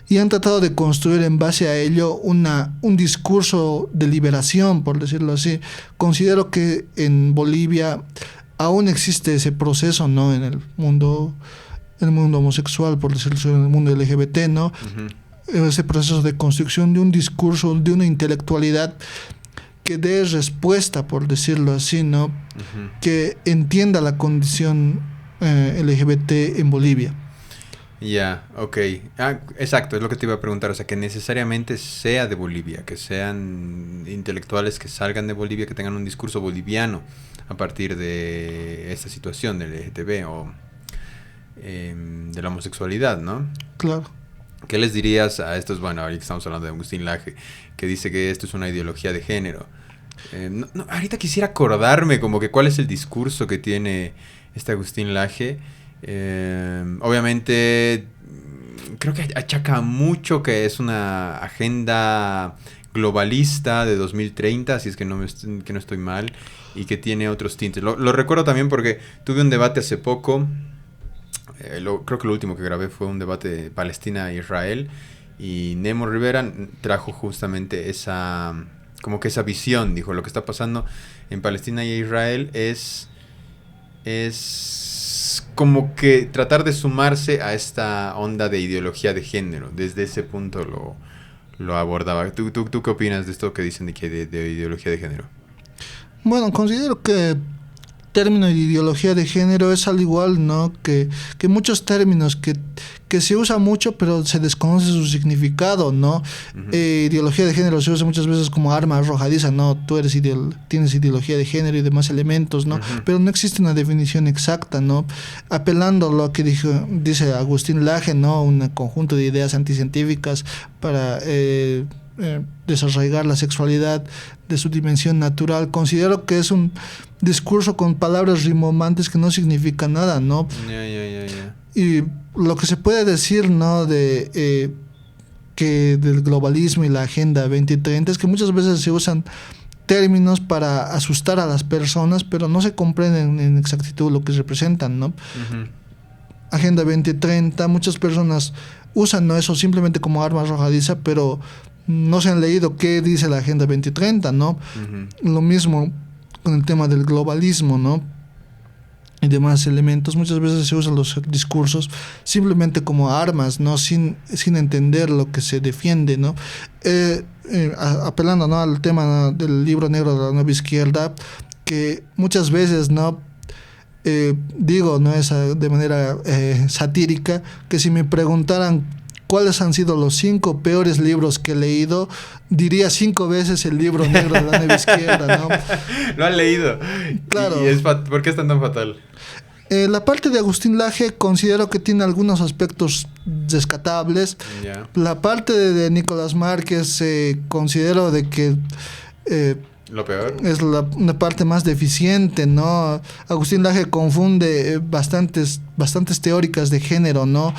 Y han tratado de construir en base a ello un discurso de liberación, por decirlo así. Considero que en Bolivia aún existe ese proceso, ¿no?, en el mundo homosexual, por decirlo así, en el mundo LGBT, ¿no? Uh-huh. Ese proceso de construcción de un discurso, de una intelectualidad que dé respuesta, por decirlo así, ¿no? Uh-huh. Que entienda la condición LGBT en Bolivia. Ya, ok. Exacto, es lo que te iba a preguntar. O sea, que necesariamente sea de Bolivia, que sean intelectuales que salgan de Bolivia, que tengan un discurso boliviano a partir de esta situación del LGTB o de la homosexualidad, ¿no? Claro. ¿Qué les dirías a estos, bueno, ahorita estamos hablando de Agustín Laje, que dice que esto es una ideología de género? Ahorita quisiera acordarme como que cuál es el discurso que tiene este Agustín Laje. Obviamente creo que achaca mucho que es una agenda globalista de 2030, si es que no estoy mal, y que tiene otros tintes. Lo recuerdo también porque tuve un debate hace poco. Creo que lo último que grabé fue un debate de Palestina e Israel, y Nemo Rivera trajo justamente esa visión. Dijo, lo que está pasando en Palestina y Israel es como que tratar de sumarse a esta onda de ideología de género. Desde ese punto lo abordaba. ¿Tú qué opinas de esto que dicen de ideología de género? Bueno, considero que término de ideología de género es al igual, ¿no?, que muchos términos que se usa mucho pero se desconoce su significado, ¿no? Uh-huh. Ideología de género se usa muchas veces como arma arrojadiza, ¿no? Tú tienes ideología de género y demás elementos, ¿no? Uh-huh. Pero no existe una definición exacta, ¿no? Apelando a lo que dice Agustín Laje, ¿no?, un conjunto de ideas anticientíficas para desarraigar la sexualidad de su dimensión natural. Considero que es un discurso con palabras rimbombantes que no significan nada, ¿no? Y lo que se puede decir, ¿no?, de que del globalismo y la Agenda 2030 es que muchas veces se usan términos para asustar a las personas, pero no se comprenden en exactitud lo que representan, ¿no? Uh-huh. Agenda 2030, muchas personas usan, ¿no?, eso simplemente como arma arrojadiza, pero no se han leído qué dice la Agenda 2030, ¿no? Uh-huh. Lo mismo con el tema del globalismo, ¿no?, y demás elementos. Muchas veces se usan los discursos simplemente como armas, ¿no?, sin entender lo que se defiende, ¿no? Apelando, ¿no?, al tema, ¿no?, del libro negro de la nueva izquierda, que muchas veces, ¿no?, digo, no es de manera satírica, que si me preguntaran cuáles han sido los 5 peores libros que he leído, diría 5 veces el libro negro de la nueva izquierda, ¿no? Lo han leído. Claro. ¿Por qué es tan fatal? La parte de Agustín Laje considero que tiene algunos aspectos rescatables. Yeah. La parte de Nicolás Márquez considero de que Lo peor. es una parte más deficiente, ¿no? Agustín Laje confunde bastantes teóricas de género, ¿no?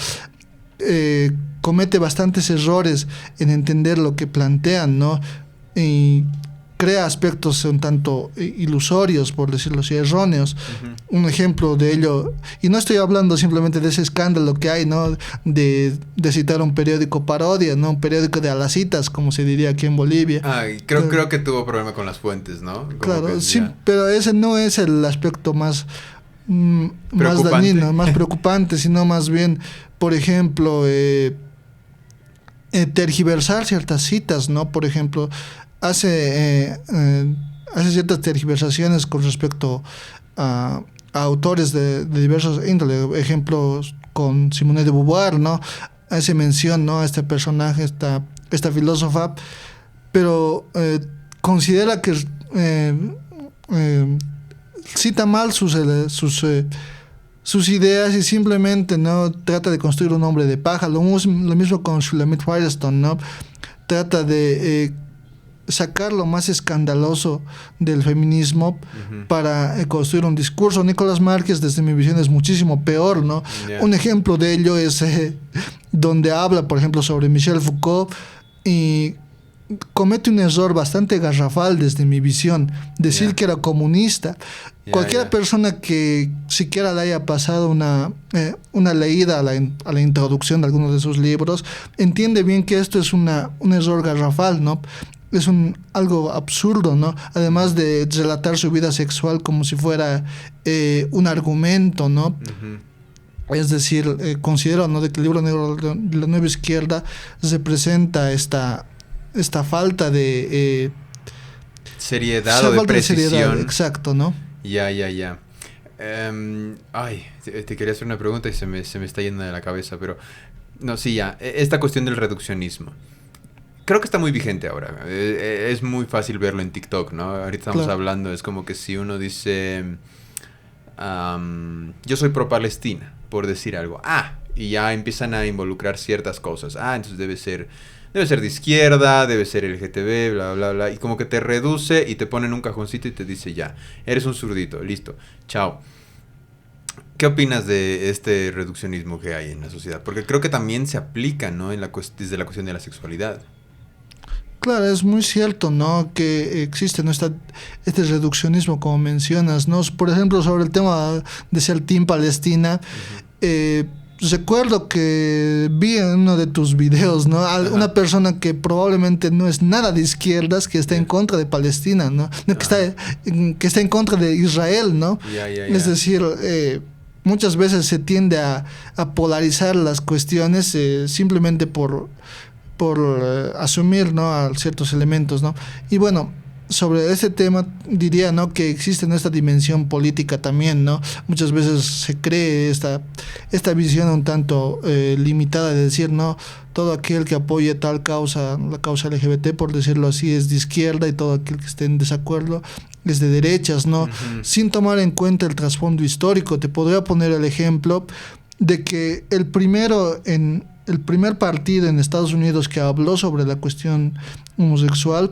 Comete bastantes errores en entender lo que plantean, ¿no? Y crea aspectos un tanto ilusorios, por decirlo así, erróneos. Un ejemplo de ello, y no estoy hablando simplemente de ese escándalo que hay, ¿no? De citar un periódico parodia, ¿no? Un periódico de alacitas, como se diría aquí en Bolivia. Creo que tuvo problema con las fuentes, ¿no? Como claro, sí, pero ese no es el aspecto más dañino, más preocupante, sino más bien, por ejemplo, tergiversar ciertas citas, ¿no? Por ejemplo, hace ciertas tergiversaciones con respecto a autores de diversos índoles, ejemplos con Simone de Beauvoir, ¿no? Hace mención, ¿no? A este personaje, esta filósofa, pero considera que cita mal sus ideas y simplemente no trata de construir un hombre de paja. Lo mismo con Shulamit Firestone, ¿no? Trata de sacar lo más escandaloso del feminismo para construir un discurso. Nicolás Márquez, desde mi visión, es muchísimo peor, ¿no? Yeah. Un ejemplo de ello es donde habla, por ejemplo, sobre Michel Foucault y comete un error bastante garrafal desde mi visión, decir que era comunista. Cualquier persona que siquiera le haya pasado una leída a la introducción de alguno de sus libros entiende bien que esto es un error garrafal, ¿no? Es algo absurdo, ¿no? Además de relatar su vida sexual como si fuera un argumento, ¿no? Es decir, considero, ¿no?, de que el libro negro de la nueva izquierda representa esta falta de seriedad o de precisión. Seriedad, exacto, ¿no? Ya. Te quería hacer una pregunta y se me está yendo de la cabeza, pero no, sí, ya. Esta cuestión del reduccionismo. Creo que está muy vigente ahora. Es muy fácil verlo en TikTok, ¿no? Ahorita estamos hablando, es como que si uno dice, yo soy pro Palestina, por decir algo. Y ya empiezan a involucrar ciertas cosas. Entonces debe ser de izquierda, debe ser LGTB, bla, bla, bla. Y como que te reduce y te pone en un cajoncito y te dice, ya, eres un zurdito, listo, chao. ¿Qué opinas de este reduccionismo que hay en la sociedad? Porque creo que también se aplica, ¿no? Desde la cuestión de la sexualidad. Claro, es muy cierto, ¿no?, que existe, ¿no?, este reduccionismo, como mencionas, ¿no? Por ejemplo, sobre el tema de ser Team Palestina, recuerdo que vi en uno de tus videos, ¿no?, una persona que probablemente no es nada de izquierdas, que está en contra de Palestina, ¿no? Que está en contra de Israel, ¿no? Es decir, muchas veces se tiende a polarizar las cuestiones simplemente por asumir, ¿no?, a ciertos elementos, ¿no? Y bueno, sobre este tema diría, ¿no?, que existe esta dimensión política también, ¿no? Muchas veces se cree esta visión un tanto limitada de decir, no, todo aquel que apoye tal causa, la causa LGBT, por decirlo así, es de izquierda, y todo aquel que esté en desacuerdo es de derechas, ¿no? Sin tomar en cuenta el trasfondo histórico. Te podría poner el ejemplo de que el primer partido en Estados Unidos que habló sobre la cuestión homosexual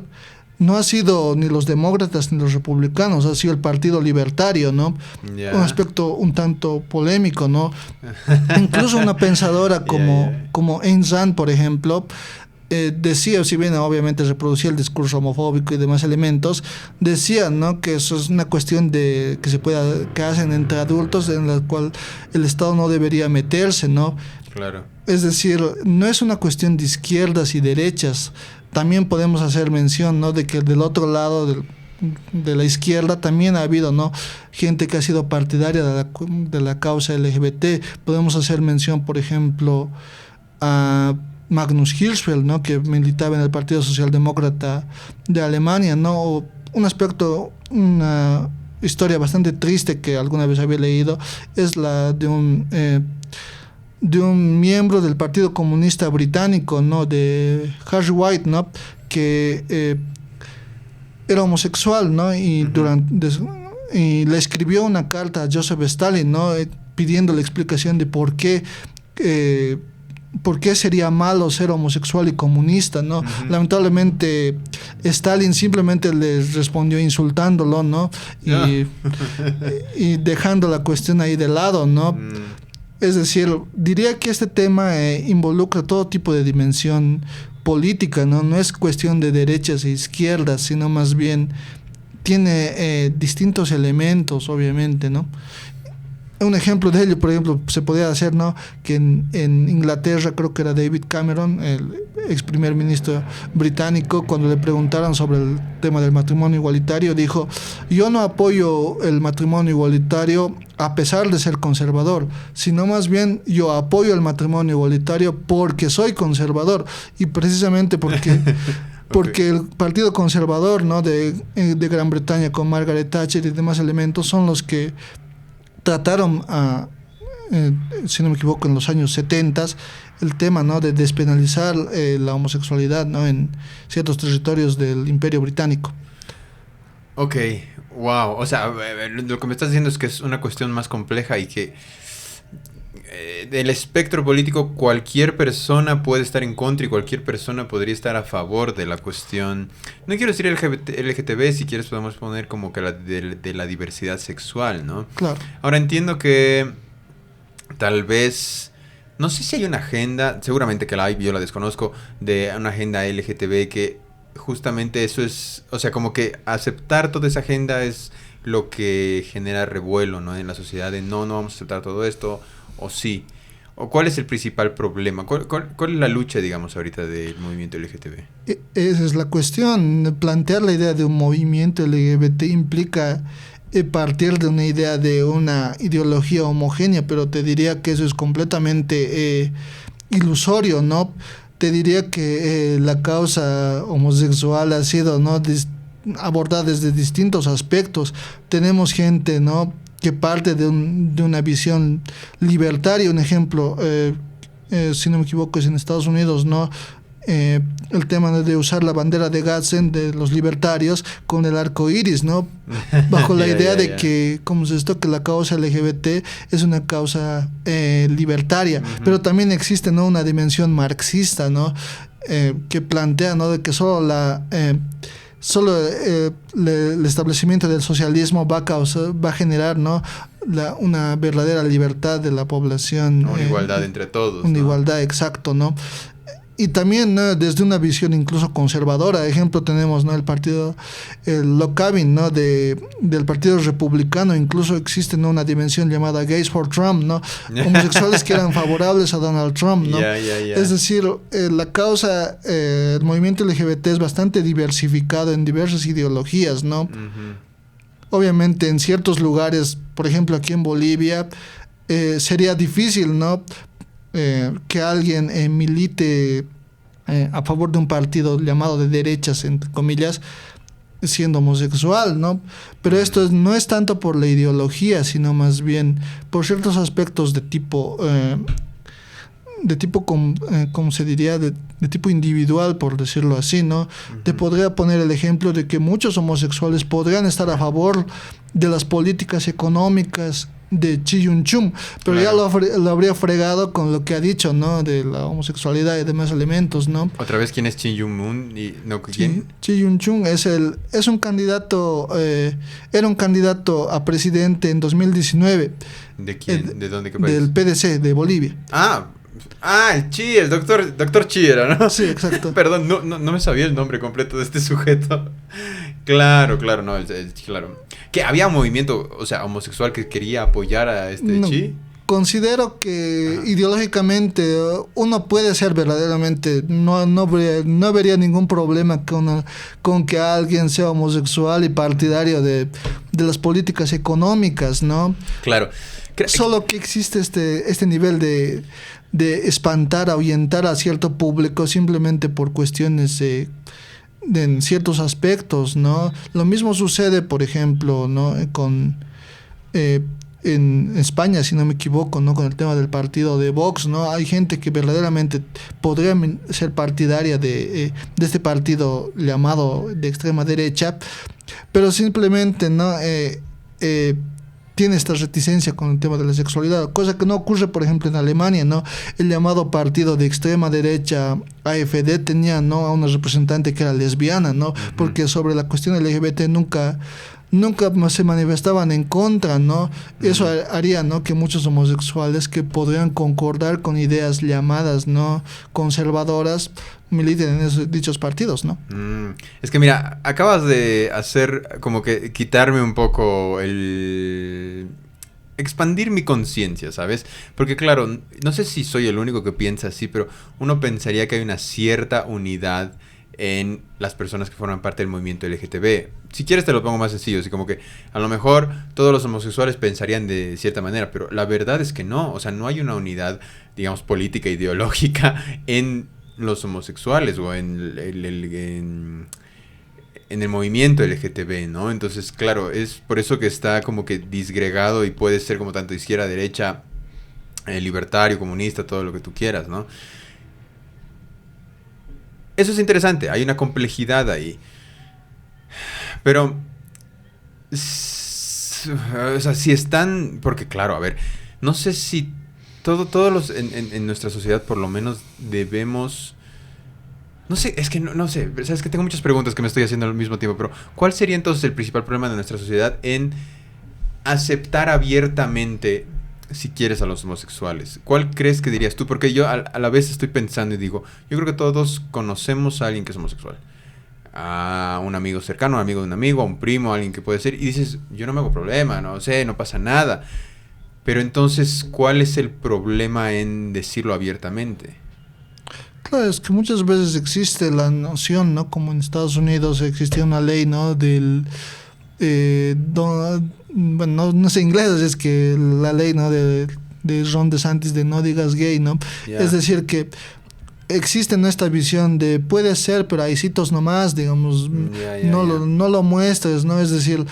no ha sido ni los demócratas ni los republicanos, ha sido el Partido Libertario, ¿no? Yeah. Un aspecto un tanto polémico, ¿no? Incluso una pensadora como Ayn Rand, por ejemplo, decía, si bien obviamente reproducía el discurso homofóbico y demás elementos, decía, ¿no?, que eso es una cuestión que hacen entre adultos, en la cual el Estado no debería meterse, ¿no? Claro. Es decir, no es una cuestión de izquierdas y derechas. También podemos hacer mención, ¿no?, de que del otro lado de la izquierda también ha habido, ¿no?, gente que ha sido partidaria de la causa LGBT. Podemos hacer mención, por ejemplo, a Magnus Hirschfeld, ¿no?, que militaba en el Partido Socialdemócrata de Alemania, ¿no? Un aspecto, una historia bastante triste que alguna vez había leído, es la de un miembro del Partido Comunista Británico, ¿no? De Harry White, ¿no? Que era homosexual, ¿no? Y y le escribió una carta a Joseph Stalin, ¿no? Pidiéndole explicación de por qué sería malo ser homosexual y comunista, ¿no? Lamentablemente Stalin simplemente le respondió insultándolo, ¿no? Y dejando la cuestión ahí de lado, ¿no? Es decir, diría que este tema involucra todo tipo de dimensión política, ¿no? No es cuestión de derechas e izquierdas, sino más bien tiene distintos elementos, obviamente, ¿no? Un ejemplo de ello, por ejemplo, se podría hacer, ¿no? Que en Inglaterra, creo que era David Cameron, el ex primer ministro británico, cuando le preguntaron sobre el tema del matrimonio igualitario, dijo: yo no apoyo el matrimonio igualitario a pesar de ser conservador, sino más bien yo apoyo el matrimonio igualitario porque soy conservador, y precisamente porque el Partido Conservador, ¿no? de Gran Bretaña, con Margaret Thatcher y demás elementos, son los que trataron, si no me equivoco, en los años 70 el tema, ¿no? de despenalizar la homosexualidad, ¿no? en ciertos territorios del Imperio Británico. Ok, wow. O sea, lo que me estás diciendo es que es una cuestión más compleja y que del espectro político cualquier persona puede estar en contra y cualquier persona podría estar a favor de la cuestión. No quiero decir LGTB, si quieres podemos poner como que de la diversidad sexual, ¿no? Claro. Ahora entiendo que tal vez, no sé si hay una agenda, seguramente que la hay, yo la desconozco, de una agenda LGTB que justamente eso es, o sea, como que aceptar toda esa agenda es lo que genera revuelo, ¿no? En la sociedad de no vamos a aceptar todo esto, o sí. ¿O cuál es el principal problema? ¿Cuál es la lucha, digamos, ahorita del movimiento LGTB? Esa es la cuestión. Plantear la idea de un movimiento LGBT implica partir de una idea de una ideología homogénea, pero te diría que eso es completamente ilusorio, ¿no? Te diría que la causa homosexual ha sido, ¿no? abordada desde distintos aspectos. Tenemos gente, ¿no? que parte de una visión libertaria. Un ejemplo, si no me equivoco, es en Estados Unidos, ¿no? El tema de usar la bandera de Gadsden de los libertarios con el arco iris, ¿no? Bajo la idea de que, como es esto, que la causa LGBT es una causa libertaria, pero también existe, ¿no? una dimensión marxista, ¿no? Que plantea, ¿no? de que solo el establecimiento del socialismo va a generar, ¿no? una verdadera libertad de la población. Una igualdad entre todos. Una igualdad, exacto, ¿no? Y también, ¿no? desde una visión incluso conservadora. Ejemplo, tenemos, ¿no? el locaving, ¿no? del Partido Republicano. Incluso existe, ¿no? una dimensión llamada Gays for Trump, ¿no? homosexuales que eran favorables a Donald Trump, ¿no? Es decir, la causa, el movimiento LGBT es bastante diversificado en diversas ideologías, ¿no? Obviamente en ciertos lugares, por ejemplo aquí en Bolivia, sería difícil, ¿no? Que alguien milite a favor de un partido llamado de derechas, entre comillas, siendo homosexual, ¿no? Pero esto no es tanto por la ideología, sino más bien por ciertos aspectos de tipo, ¿cómo se diría? De tipo individual, por decirlo así, ¿no? Te podría poner el ejemplo de que muchos homosexuales podrían estar a favor de las políticas económicas de Chi Yun-chung, pero claro, ya lo habría fregado con lo que ha dicho, ¿no? De la homosexualidad y demás elementos, ¿no? Otra vez, ¿quién es Chi Yun-mun? ¿Quién? Chi Yun-chung es un candidato, era un candidato a presidente en 2019. ¿De quién? ¿De dónde? ¿Qué país? Del PDC, de Bolivia. El Chi, el doctor Chi era, ¿no? Sí, exacto. Perdón, no me sabía el nombre completo de este sujeto. Claro, no, claro. Que había un movimiento, o sea, homosexual que quería apoyar a Chi. Considero que ideológicamente uno puede ser verdaderamente, no vería ningún problema con que alguien sea homosexual y partidario de las políticas económicas, ¿no? Claro. Solo que existe este nivel de espantar, ahuyentar a cierto público simplemente por cuestiones en ciertos aspectos, ¿no? Lo mismo sucede, por ejemplo, ¿no? En España, si no me equivoco, ¿no? Con el tema del partido de Vox, ¿no? Hay gente que verdaderamente podría ser partidaria de este partido llamado de extrema derecha, pero simplemente, ¿no? Tiene esta reticencia con el tema de la sexualidad, cosa que no ocurre, por ejemplo, en Alemania, ¿no? El llamado partido de extrema derecha, AfD, tenía, ¿no? A una representante que era lesbiana, ¿no? Porque sobre la cuestión LGBT nunca se manifestaban en contra, ¿no? Eso haría, ¿no? Que muchos homosexuales que podrían concordar con ideas llamadas, ¿no? conservadoras, militen en dichos partidos, ¿no? Es que mira, acabas de hacer como que quitarme un poco expandir mi conciencia, ¿sabes? Porque claro, no sé si soy el único que piensa así, pero uno pensaría que hay una cierta unidad en las personas que forman parte del movimiento LGTB. Si quieres te lo pongo más sencillo, así como que a lo mejor todos los homosexuales pensarían de cierta manera, pero la verdad es que no, o sea, no hay una unidad, digamos, política, ideológica en los homosexuales o en el movimiento LGTB, ¿no? Entonces, claro, es por eso que está como que disgregado y puede ser como tanto izquierda, derecha, libertario, comunista, todo lo que tú quieras, ¿no? Eso es interesante, hay una complejidad ahí. Pero, o sea, si están, porque claro, a ver, no sé si todos los en nuestra sociedad por lo menos debemos, no sé, es que no sé, sabes que tengo muchas preguntas que me estoy haciendo al mismo tiempo, pero ¿cuál sería entonces el principal problema de nuestra sociedad en aceptar abiertamente, si quieres, a los homosexuales? ¿Cuál crees que dirías tú? Porque yo a la vez estoy pensando y digo, yo creo que todos conocemos a alguien que es homosexual. A un amigo cercano, a un amigo de un amigo, a un primo, a alguien que puede ser. Y dices, yo no me hago problema, no sé, no pasa nada. Pero entonces, ¿cuál es el problema en decirlo abiertamente? Claro, es que muchas veces existe la noción, ¿no? Como en Estados Unidos existía una ley, ¿no? Bueno, no sé inglés, es que la ley, ¿no? de Ron DeSantis de no digas gay, ¿no? Yeah. Es decir, que existe, ¿no? Esta visión de puede ser, pero hay hitos nomás, digamos, no lo muestres, ¿no? Es decir,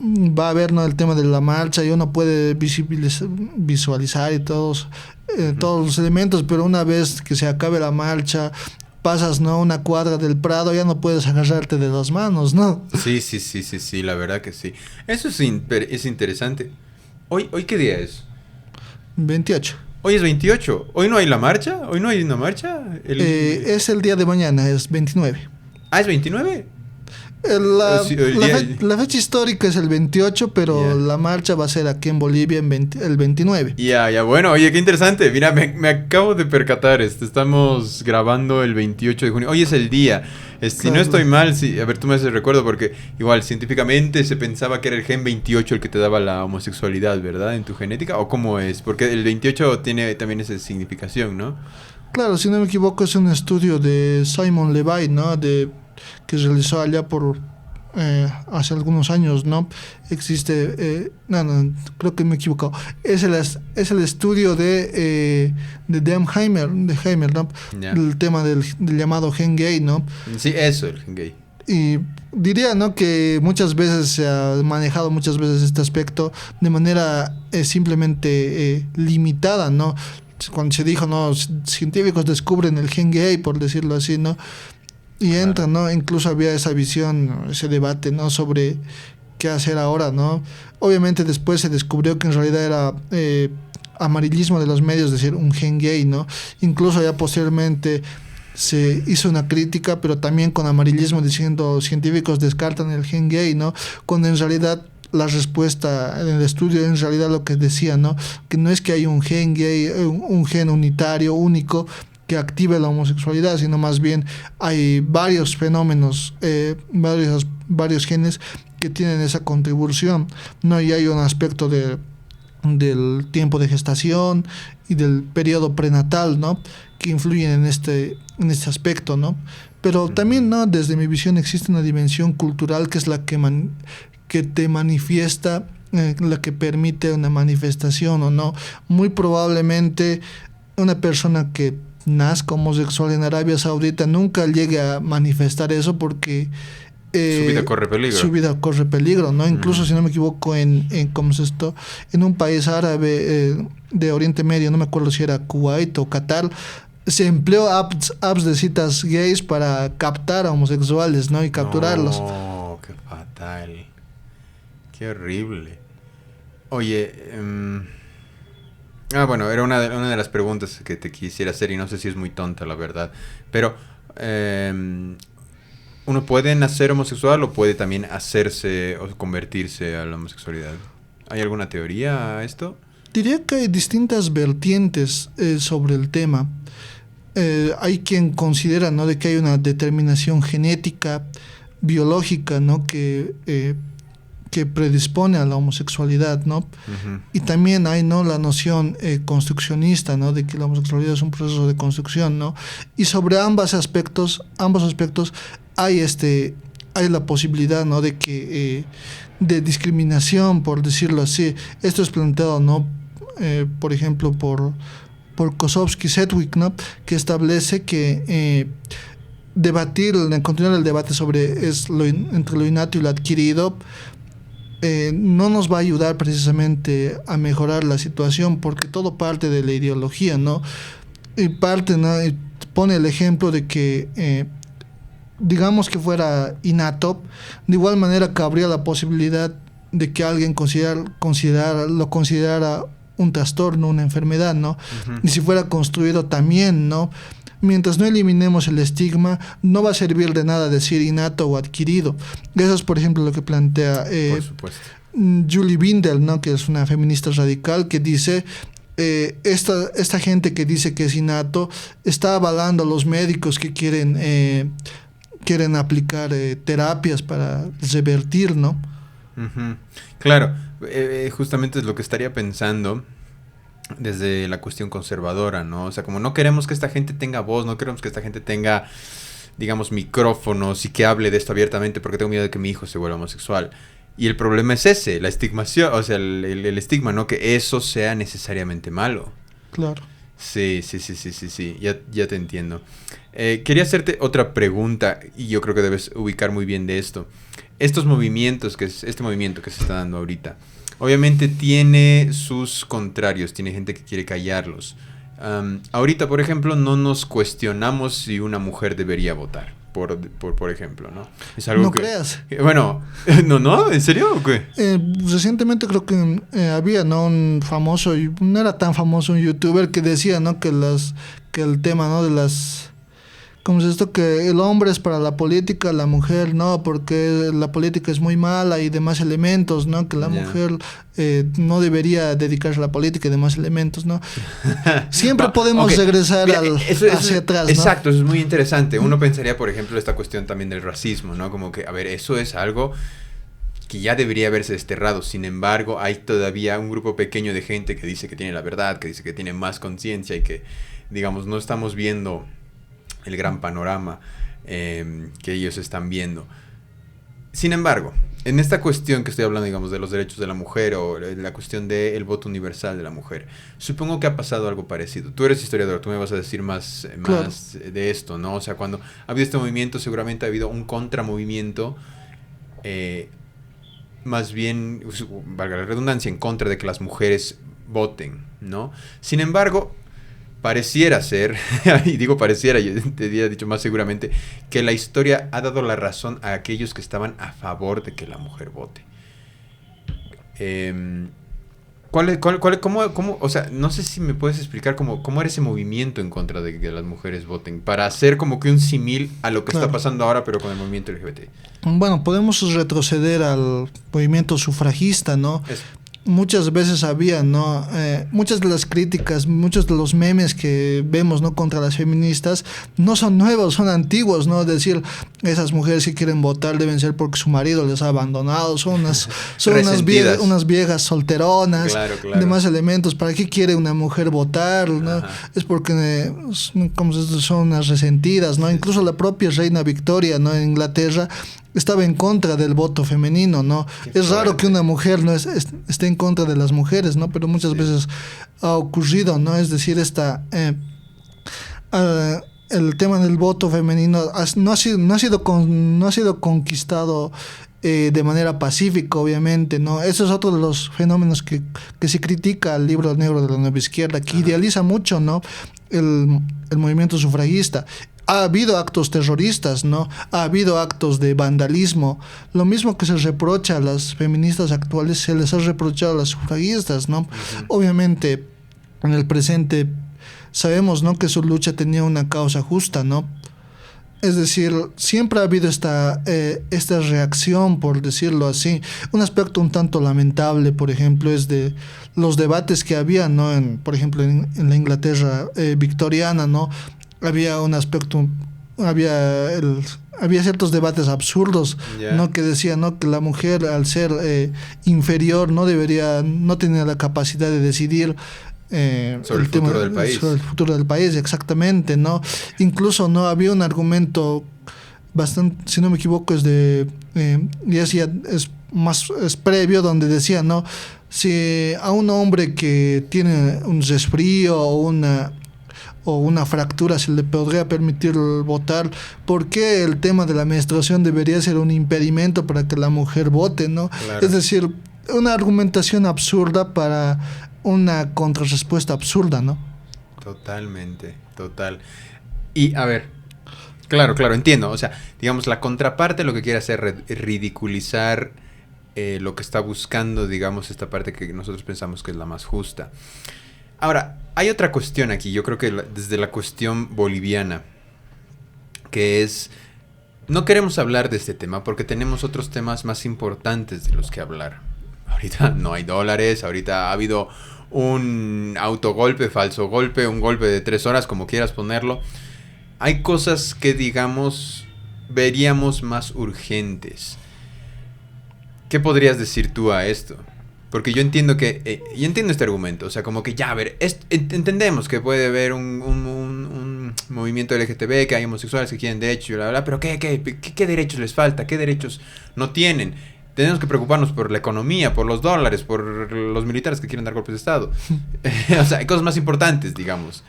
va a haber, ¿no? el tema de la marcha y uno puede visualizar y todos los elementos, pero una vez que se acabe la marcha, pasas, ¿no? una cuadra del Prado, ya no puedes agarrarte de las manos, ¿no? Sí, la verdad que sí. Eso es interesante. ¿Hoy qué día es? 28. Hoy es 28. ¿Hoy no hay la marcha? ¿Hoy no hay una marcha? Es el día de mañana, es 29. ¿Ah, es 29? La fecha histórica es el 28, pero la marcha va a ser aquí en Bolivia el 29. Ya, bueno, oye, qué interesante. Mira, me acabo de percatar, estamos grabando el 28 de junio. Hoy es el día. Si no estoy mal, a ver, tú me haces recuerdo, porque igual científicamente se pensaba que era el gen 28 el que te daba la homosexualidad, ¿verdad? En tu genética, ¿o cómo es? Porque el 28 tiene también esa significación, ¿no? Claro, si no me equivoco, es un estudio de Simon Levy, ¿no? Que se realizó allá por hace algunos años, ¿no? Existe, no, creo que me he equivocado. Es el estudio de Heimer, ¿no? Yeah. El tema del llamado gen gay, ¿no? Sí, eso, el gen gay. Y diría, ¿no? que muchas veces se ha manejado este aspecto de manera simplemente limitada, ¿no? Cuando se dijo, ¿no? científicos descubren el gen gay, por decirlo así, ¿no? Y entra, ¿no? Incluso había esa visión, ese debate, ¿no? Sobre qué hacer ahora, ¿no? Obviamente después se descubrió que en realidad era amarillismo de los medios, decir, un gen gay, ¿no? Incluso ya posteriormente se hizo una crítica, pero también con amarillismo, diciendo científicos descartan el gen gay, ¿no? Cuando en realidad la respuesta en el estudio en realidad lo que decía, ¿no? Que no es que hay un gen gay, un gen unitario, único, que active la homosexualidad, sino más bien hay varios fenómenos, varios genes que tienen esa contribución, ¿no? Y hay un aspecto del tiempo de gestación y del periodo prenatal, ¿no? Que influyen en este aspecto, ¿no? Pero también, ¿no? Desde mi visión existe una dimensión cultural que es la que te manifiesta, la que permite una manifestación o no. Muy probablemente una persona que nazca homosexual en Arabia Saudita nunca llegue a manifestar eso porque su vida corre peligro. Su vida corre peligro, ¿no? Incluso, si no me equivoco, ¿cómo es esto? En un país árabe de Oriente Medio, no me acuerdo si era Kuwait o Qatar, se empleó apps de citas gays para captar a homosexuales, ¿no? Y capturarlos. No, qué fatal. Qué horrible. Oye, bueno, era una de las preguntas que te quisiera hacer y no sé si es muy tonta, la verdad. Pero, ¿uno puede nacer homosexual o puede también hacerse o convertirse a la homosexualidad? ¿Hay alguna teoría a esto? Diría que hay distintas vertientes sobre el tema. Hay quien considera, ¿no?, de que hay una determinación genética, biológica, ¿no?, que predispone a la homosexualidad, ¿no? Uh-huh. Y también hay, ¿no?, la noción construccionista, ¿no?, de que la homosexualidad es un proceso de construcción, ¿no? Y sobre ambos aspectos hay la posibilidad, ¿no?, de que de discriminación, por decirlo así. Esto es planteado, ¿no?, por ejemplo, por Kosowski-Sedgwick, ¿no?, que establece que continuar el debate sobre entre lo innato y lo adquirido no nos va a ayudar precisamente a mejorar la situación, porque todo parte de la ideología, ¿no? Y parte, ¿no?, pone el ejemplo de que digamos que fuera innato, de igual manera cabría la posibilidad de que alguien lo considerara un trastorno, una enfermedad, ¿no? Uh-huh. Y si fuera construido también, ¿no? Mientras no eliminemos el estigma, no va a servir de nada decir innato o adquirido. Eso es, por ejemplo, lo que plantea Julie Bindel, ¿no?, que es una feminista radical, que dice esta gente que dice que es innato está avalando a los médicos que quieren aplicar terapias para revertir, ¿no? Uh-huh. Claro, justamente es lo que estaría pensando desde la cuestión conservadora, ¿no? O sea, como no queremos que esta gente tenga voz, no queremos que esta gente tenga, digamos, micrófonos y que hable de esto abiertamente porque tengo miedo de que mi hijo se vuelva homosexual. Y el problema es ese, la estigmación, o sea, el estigma, ¿no? Que eso sea necesariamente malo. Claro. Sí, ya te entiendo. Quería hacerte otra pregunta y yo creo que debes ubicar muy bien de esto. Este movimiento que se está dando ahorita, obviamente tiene sus contrarios, tiene gente que quiere callarlos. Ahorita, por ejemplo, no nos cuestionamos si una mujer debería votar, por ejemplo, ¿no? Es algo no creas. Bueno, ¿no? ¿En serio o qué? Recientemente creo que había, ¿no?, un famoso, no era tan famoso, un youtuber que decía, ¿no?, que el tema, ¿no?, de las... ¿Cómo es esto? Que el hombre es para la política, la mujer no, porque la política es muy mala y demás elementos, ¿no? Que la mujer no debería dedicarse a la política y demás elementos, ¿no? Siempre podemos regresar hacia atrás, ¿no? Exacto, eso es muy interesante. Uno pensaría, por ejemplo, esta cuestión también del racismo, ¿no? Como que, a ver, eso es algo que ya debería haberse desterrado. Sin embargo, hay todavía un grupo pequeño de gente que dice que tiene la verdad, que dice que tiene más conciencia y que, digamos, no estamos viendo el gran panorama que ellos están viendo. Sin embargo, en esta cuestión que estoy hablando, digamos, de los derechos de la mujer o la cuestión del voto universal de la mujer, supongo que ha pasado algo parecido. Tú eres historiador, tú me vas a decir más de esto, ¿no? O sea, cuando ha habido este movimiento, seguramente ha habido un contramovimiento, más bien, valga la redundancia, en contra de que las mujeres voten, ¿no? Sin embargo, pareciera ser, y digo pareciera, yo te había dicho más seguramente, que la historia ha dado la razón a aquellos que estaban a favor de que la mujer vote. ¿Cómo, o sea, no sé si me puedes explicar cómo era ese movimiento en contra de que las mujeres voten, para hacer como que un símil a lo que está pasando ahora, pero con el movimiento LGBT? Bueno, podemos retroceder al movimiento sufragista, ¿no? Muchas veces había, ¿no? Muchas de las críticas, muchos de los memes que vemos, ¿no?, contra las feministas no son nuevos, son antiguos, ¿no? Decir, esas mujeres que quieren votar deben ser porque su marido les ha abandonado, son unas viejas solteronas, claro. Demás elementos. ¿Para qué quiere una mujer votar, ¿no? Es porque son unas resentidas, ¿no? Incluso la propia reina Victoria, ¿no?, en Inglaterra, estaba en contra del voto femenino, ¿no? Es raro que una mujer no esté en contra de las mujeres, ¿no? Pero muchas veces ha ocurrido, ¿no? Es decir, el tema del voto femenino no ha sido conquistado de manera pacífica, obviamente, ¿no? Eso es otro de los fenómenos que se critica al libro negro de la nueva izquierda, que idealiza mucho, ¿no? El movimiento sufragista. Ha habido actos terroristas, ¿no? Ha habido actos de vandalismo. Lo mismo que se reprocha a las feministas actuales, se les ha reprochado a las sufragistas, ¿no? Obviamente, en el presente sabemos, ¿no?, que su lucha tenía una causa justa, ¿no? Es decir, siempre ha habido esta reacción, por decirlo así. Un aspecto un tanto lamentable, por ejemplo, es de los debates que había, ¿no? Por ejemplo, en la Inglaterra victoriana, ¿no? Había un aspecto, había ciertos debates absurdos, ¿no? Que decían, ¿no?, que la mujer, al ser inferior, no tenía la capacidad de decidir sobre el futuro del país. Sobre el futuro del país, exactamente, ¿no? Incluso no había un argumento bastante, si no me equivoco, es previo, donde decía, ¿no? Si a un hombre que tiene un resfrío o una fractura se le podría permitir votar, ¿por qué el tema de la menstruación debería ser un impedimento para que la mujer vote, ¿no? Claro. Es decir, una argumentación absurda para una contrarrespuesta absurda, ¿no? Totalmente, total. Y a ver, claro, entiendo. O sea, digamos, la contraparte lo que quiere hacer es ridiculizar lo que está buscando, digamos, esta parte que nosotros pensamos que es la más justa. Ahora, hay otra cuestión aquí, yo creo que desde la cuestión boliviana, que es, no queremos hablar de este tema porque tenemos otros temas más importantes de los que hablar. Ahorita no hay dólares, ahorita ha habido un autogolpe, falso golpe, un golpe de 3 horas, como quieras ponerlo. Hay cosas que, digamos, veríamos más urgentes. ¿Qué podrías decir tú a esto? Porque yo entiendo este argumento, o sea, como que ya, a ver, entendemos que puede haber un movimiento LGTB, que hay homosexuales que quieren derechos, bla, bla, bla, pero ¿qué derechos les falta? ¿Qué derechos no tienen? Tenemos que preocuparnos por la economía, por los dólares, por los militares que quieren dar golpes de Estado. O sea, hay cosas más importantes, digamos.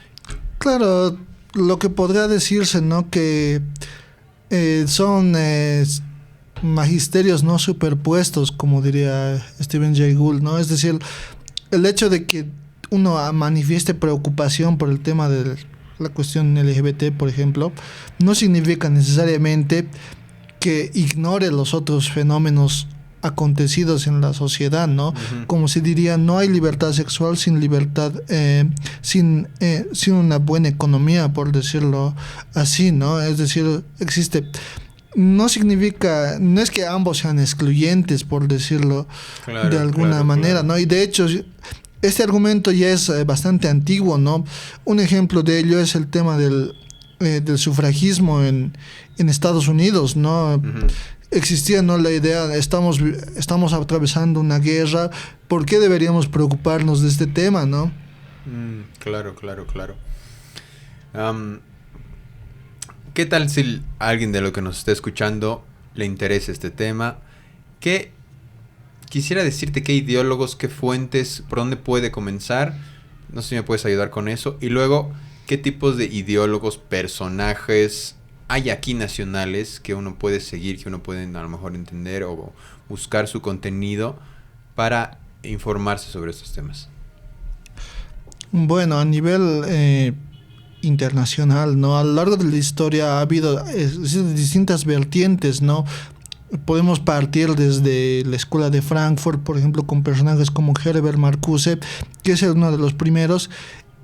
Claro, lo que podría decirse, ¿no?, que son magisterios no superpuestos, como diría Stephen Jay Gould, ¿no? Es decir, el hecho de que uno manifieste preocupación por el tema de la cuestión LGBT, por ejemplo, no significa necesariamente que ignore los otros fenómenos acontecidos en la sociedad, ¿no? Uh-huh. Como se diría, no hay libertad sexual sin libertad, sin una buena economía, por decirlo así, ¿no? Es decir, no es que ambos sean excluyentes, por decirlo de alguna manera, ¿no? Y de hecho, este argumento ya es bastante antiguo, ¿no? Un ejemplo de ello es el tema del sufragismo en Estados Unidos, ¿no? Uh-huh. Existía, ¿no?, la idea, estamos atravesando una guerra, ¿por qué deberíamos preocuparnos de este tema, no? Claro. ¿Qué tal si a alguien de lo que nos esté escuchando le interesa este tema? Quisiera decirte qué ideólogos, qué fuentes, por dónde puede comenzar. No sé si me puedes ayudar con eso. Y luego, ¿qué tipos de ideólogos, personajes hay aquí nacionales que uno puede seguir, que uno puede a lo mejor entender o buscar su contenido para informarse sobre estos temas? Bueno, a nivel internacional, ¿no? A lo largo de la historia ha habido distintas vertientes, ¿no? Podemos partir desde la escuela de Frankfurt, por ejemplo, con personajes como Herbert Marcuse, que es uno de los primeros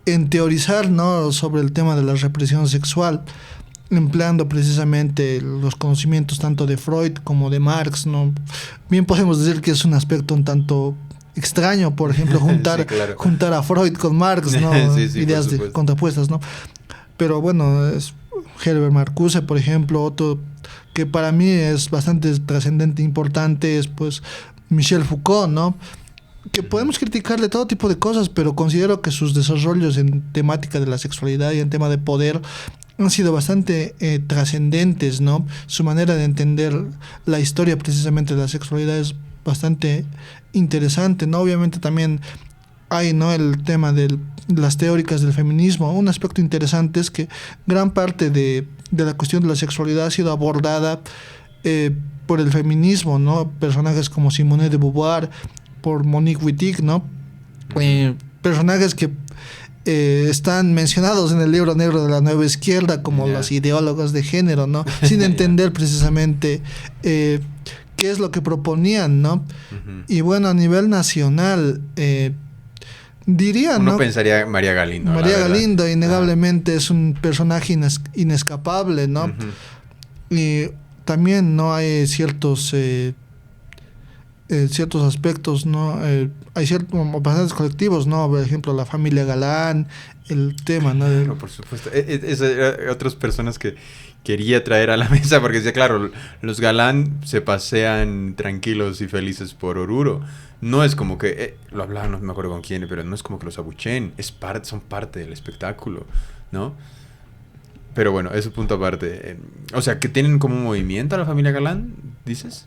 en teorizar, ¿no?, sobre el tema de la represión sexual, empleando precisamente los conocimientos tanto de Freud como de Marx, ¿no? Bien podemos decir que es un aspecto un tanto extraño, por ejemplo, juntar, sí, claro, juntar a Freud con Marx, ¿no? Sí, ideas contrapuestas, ¿no? Pero bueno, es Herbert Marcuse, por ejemplo. Otro que para mí es bastante trascendente e importante es, pues, Michel Foucault, ¿no? Que podemos criticarle todo tipo de cosas, pero considero que sus desarrollos en temática de la sexualidad y en tema de poder han sido bastante trascendentes, ¿no? Su manera de entender la historia precisamente de la sexualidad es bastante interesante, ¿no? Obviamente también hay, ¿no?, el tema de las teóricas del feminismo. Un aspecto interesante es que gran parte de la cuestión de la sexualidad ha sido abordada por el feminismo, ¿no? Personajes como Simone de Beauvoir, por Monique Wittig, ¿no? Personajes que están mencionados en el libro negro de la nueva izquierda como los ideólogos de género, ¿no? Sin entender precisamente qué es lo que proponían, ¿no? Y bueno, a nivel nacional, diría, uno ¿no?, pensaría María Galindo. María Galindo innegablemente es un personaje inescapable, ¿no? Y también no hay ciertos aspectos, ¿no? Hay bastantes colectivos, ¿no? Por ejemplo, la familia Galán, el tema, ¿no? Claro, por supuesto. Otras personas que quería traer a la mesa, porque decía, claro, los Galán se pasean tranquilos y felices por Oruro. No es como que, lo hablaba, no me acuerdo con quién, pero no es como que los abucheen, son parte del espectáculo, ¿no? Pero bueno, eso punto aparte. O sea, que tienen como un movimiento a la familia Galán, ¿dices?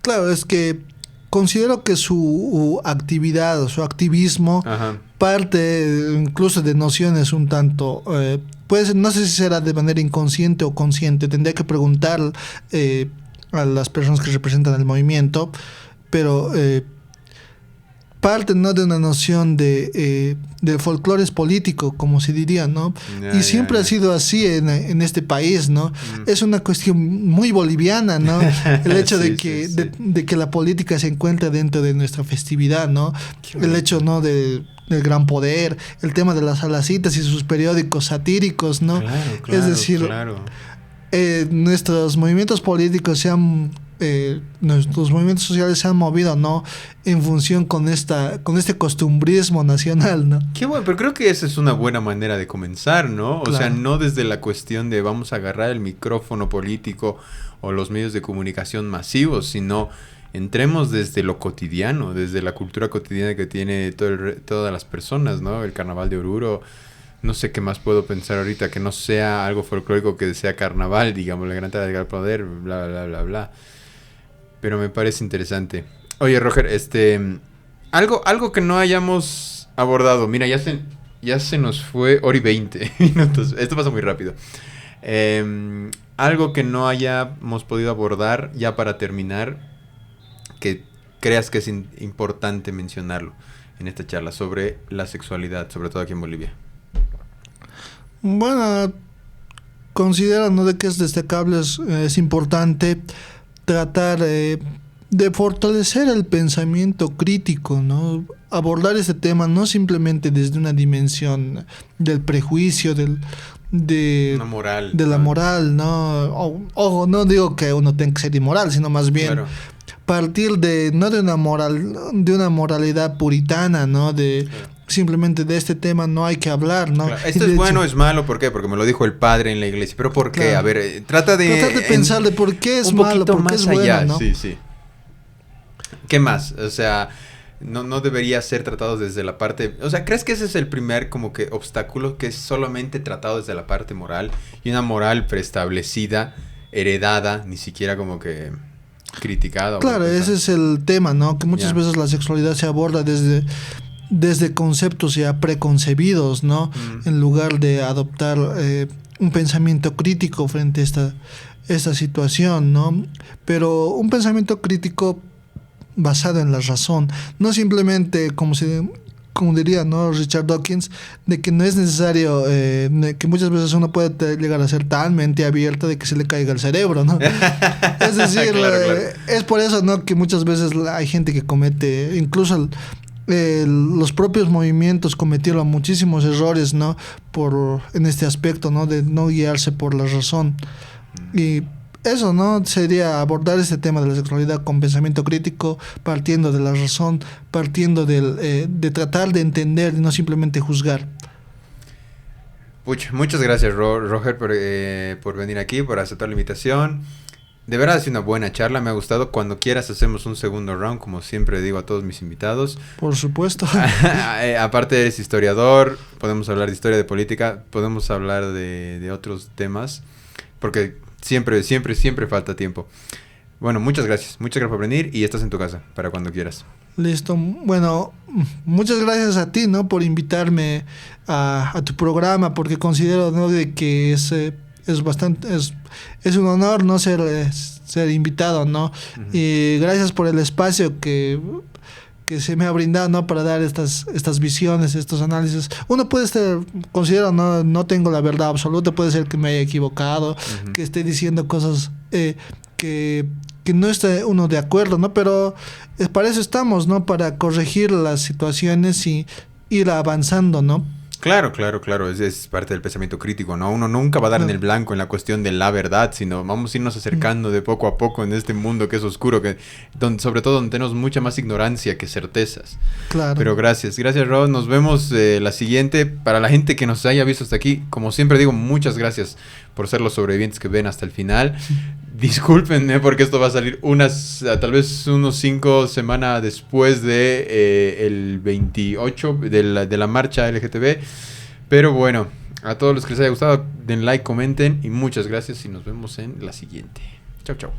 Claro, es que considero que su actividad, su activismo, parte incluso de nociones un tanto, pues no sé si será de manera inconsciente o consciente, tendría que preguntar a las personas que representan el movimiento, pero parte, ¿no?, de una noción de folclore político, como se diría, ¿no? Y siempre ha sido así en este país, ¿no? Es una cuestión muy boliviana, ¿no? El hecho de que la política se encuentra dentro de nuestra festividad, ¿no? El hecho, ¿no?, del gran poder, el tema de las salacitas y sus periódicos satíricos, ¿no? Claro, es decir, nuestros movimientos políticos nuestros movimientos sociales se han movido, ¿no?, en función con este costumbrismo nacional, ¿no? Qué bueno, pero creo que esa es una buena manera de comenzar, ¿no? Claro. O sea, no desde la cuestión de vamos a agarrar el micrófono político o los medios de comunicación masivos, sino entremos desde lo cotidiano, desde la cultura cotidiana que tiene todas las personas, ¿no? El carnaval de Oruro. No sé qué más puedo pensar ahorita que no sea algo folclórico, que sea carnaval, digamos, la gran entrada del poder, bla, bla, bla, bla. Pero me parece interesante. Oye, Roger, algo que no hayamos abordado. Mira, ya se nos fue hora y 20 minutos. Esto pasa muy rápido. Algo que no hayamos podido abordar ya para terminar, que creas que es importante mencionarlo en esta charla sobre la sexualidad, sobre todo aquí en Bolivia. Bueno, considero, ¿no?, de que es destacable, es importante tratar de fortalecer el pensamiento crítico, ¿no? Abordar este tema no simplemente desde una dimensión del prejuicio, de la moral, ¿no? Ojo, no digo que uno tenga que ser inmoral, sino más bien partir no de una moralidad puritana, ¿no? Simplemente de este tema no hay que hablar, ¿no? Claro. Esto es bueno, es malo, ¿por qué? Porque me lo dijo el padre en la iglesia. ¿Pero por qué? A ver, trata de pensar de por qué es malo, por qué es bueno, allá, ¿no? Sí. ¿Qué más? O sea, no debería ser tratado desde la parte... O sea, ¿crees que ese es el primer como que obstáculo? Que es solamente tratado desde la parte moral y una moral preestablecida, heredada, ni siquiera como que criticada. Claro, ese es el tema, ¿no? Que muchas veces la sexualidad se aborda desde conceptos ya preconcebidos, ¿no? En lugar de adoptar un pensamiento crítico frente a esta situación, ¿no? Pero un pensamiento crítico basado en la razón, no simplemente como diría, ¿no?, Richard Dawkins, de que no es necesario, que muchas veces uno puede llegar a ser tan mente abierta de que se le caiga el cerebro, ¿no? Es decir, claro. Es por eso, ¿no?, que muchas veces hay gente que comete, incluso los propios movimientos cometieron muchísimos errores, ¿no?, en este aspecto, ¿no?, de no guiarse por la razón. Y eso, ¿no?, sería abordar este tema de la sexualidad con pensamiento crítico, partiendo de la razón, partiendo de tratar de entender y no simplemente juzgar. Muchas gracias, Roger, por venir aquí, por aceptar la invitación. De verdad ha sido una buena charla, me ha gustado. Cuando quieras hacemos un segundo round, como siempre digo a todos mis invitados. Por supuesto. Aparte eres historiador, podemos hablar de historia, de política, podemos hablar de otros temas, porque siempre falta tiempo. Bueno, muchas gracias por venir y estás en tu casa para cuando quieras. Listo. Bueno, muchas gracias a ti, ¿no? Por invitarme a tu programa, porque considero, ¿no? De que es bastante, es un honor, ¿no? Ser invitado, ¿no? Uh-huh. Y gracias por el espacio que se me ha brindado, ¿no? Para dar estas visiones, estos análisis. Uno puede estar, considero, no tengo la verdad absoluta, puede ser que me haya equivocado, Uh-huh. que esté diciendo cosas que no esté uno de acuerdo, ¿no? Pero para eso estamos, ¿no? Para corregir las situaciones y ir avanzando, ¿no? Claro. Es parte del pensamiento crítico, ¿no? Uno nunca va a dar en el blanco en la cuestión de la verdad, sino vamos a irnos acercando de poco a poco en este mundo que es oscuro, sobre todo donde tenemos mucha más ignorancia que certezas. Claro. Pero gracias, Rod. Nos vemos la siguiente. Para la gente que nos haya visto hasta aquí, como siempre digo, muchas gracias por ser los sobrevivientes que ven hasta el final. Discúlpenme porque esto va a salir tal vez unos 5 semanas después de el 28 de la marcha LGTB. Pero bueno, a todos los que les haya gustado, den like, comenten y muchas gracias y nos vemos en la siguiente. Chau.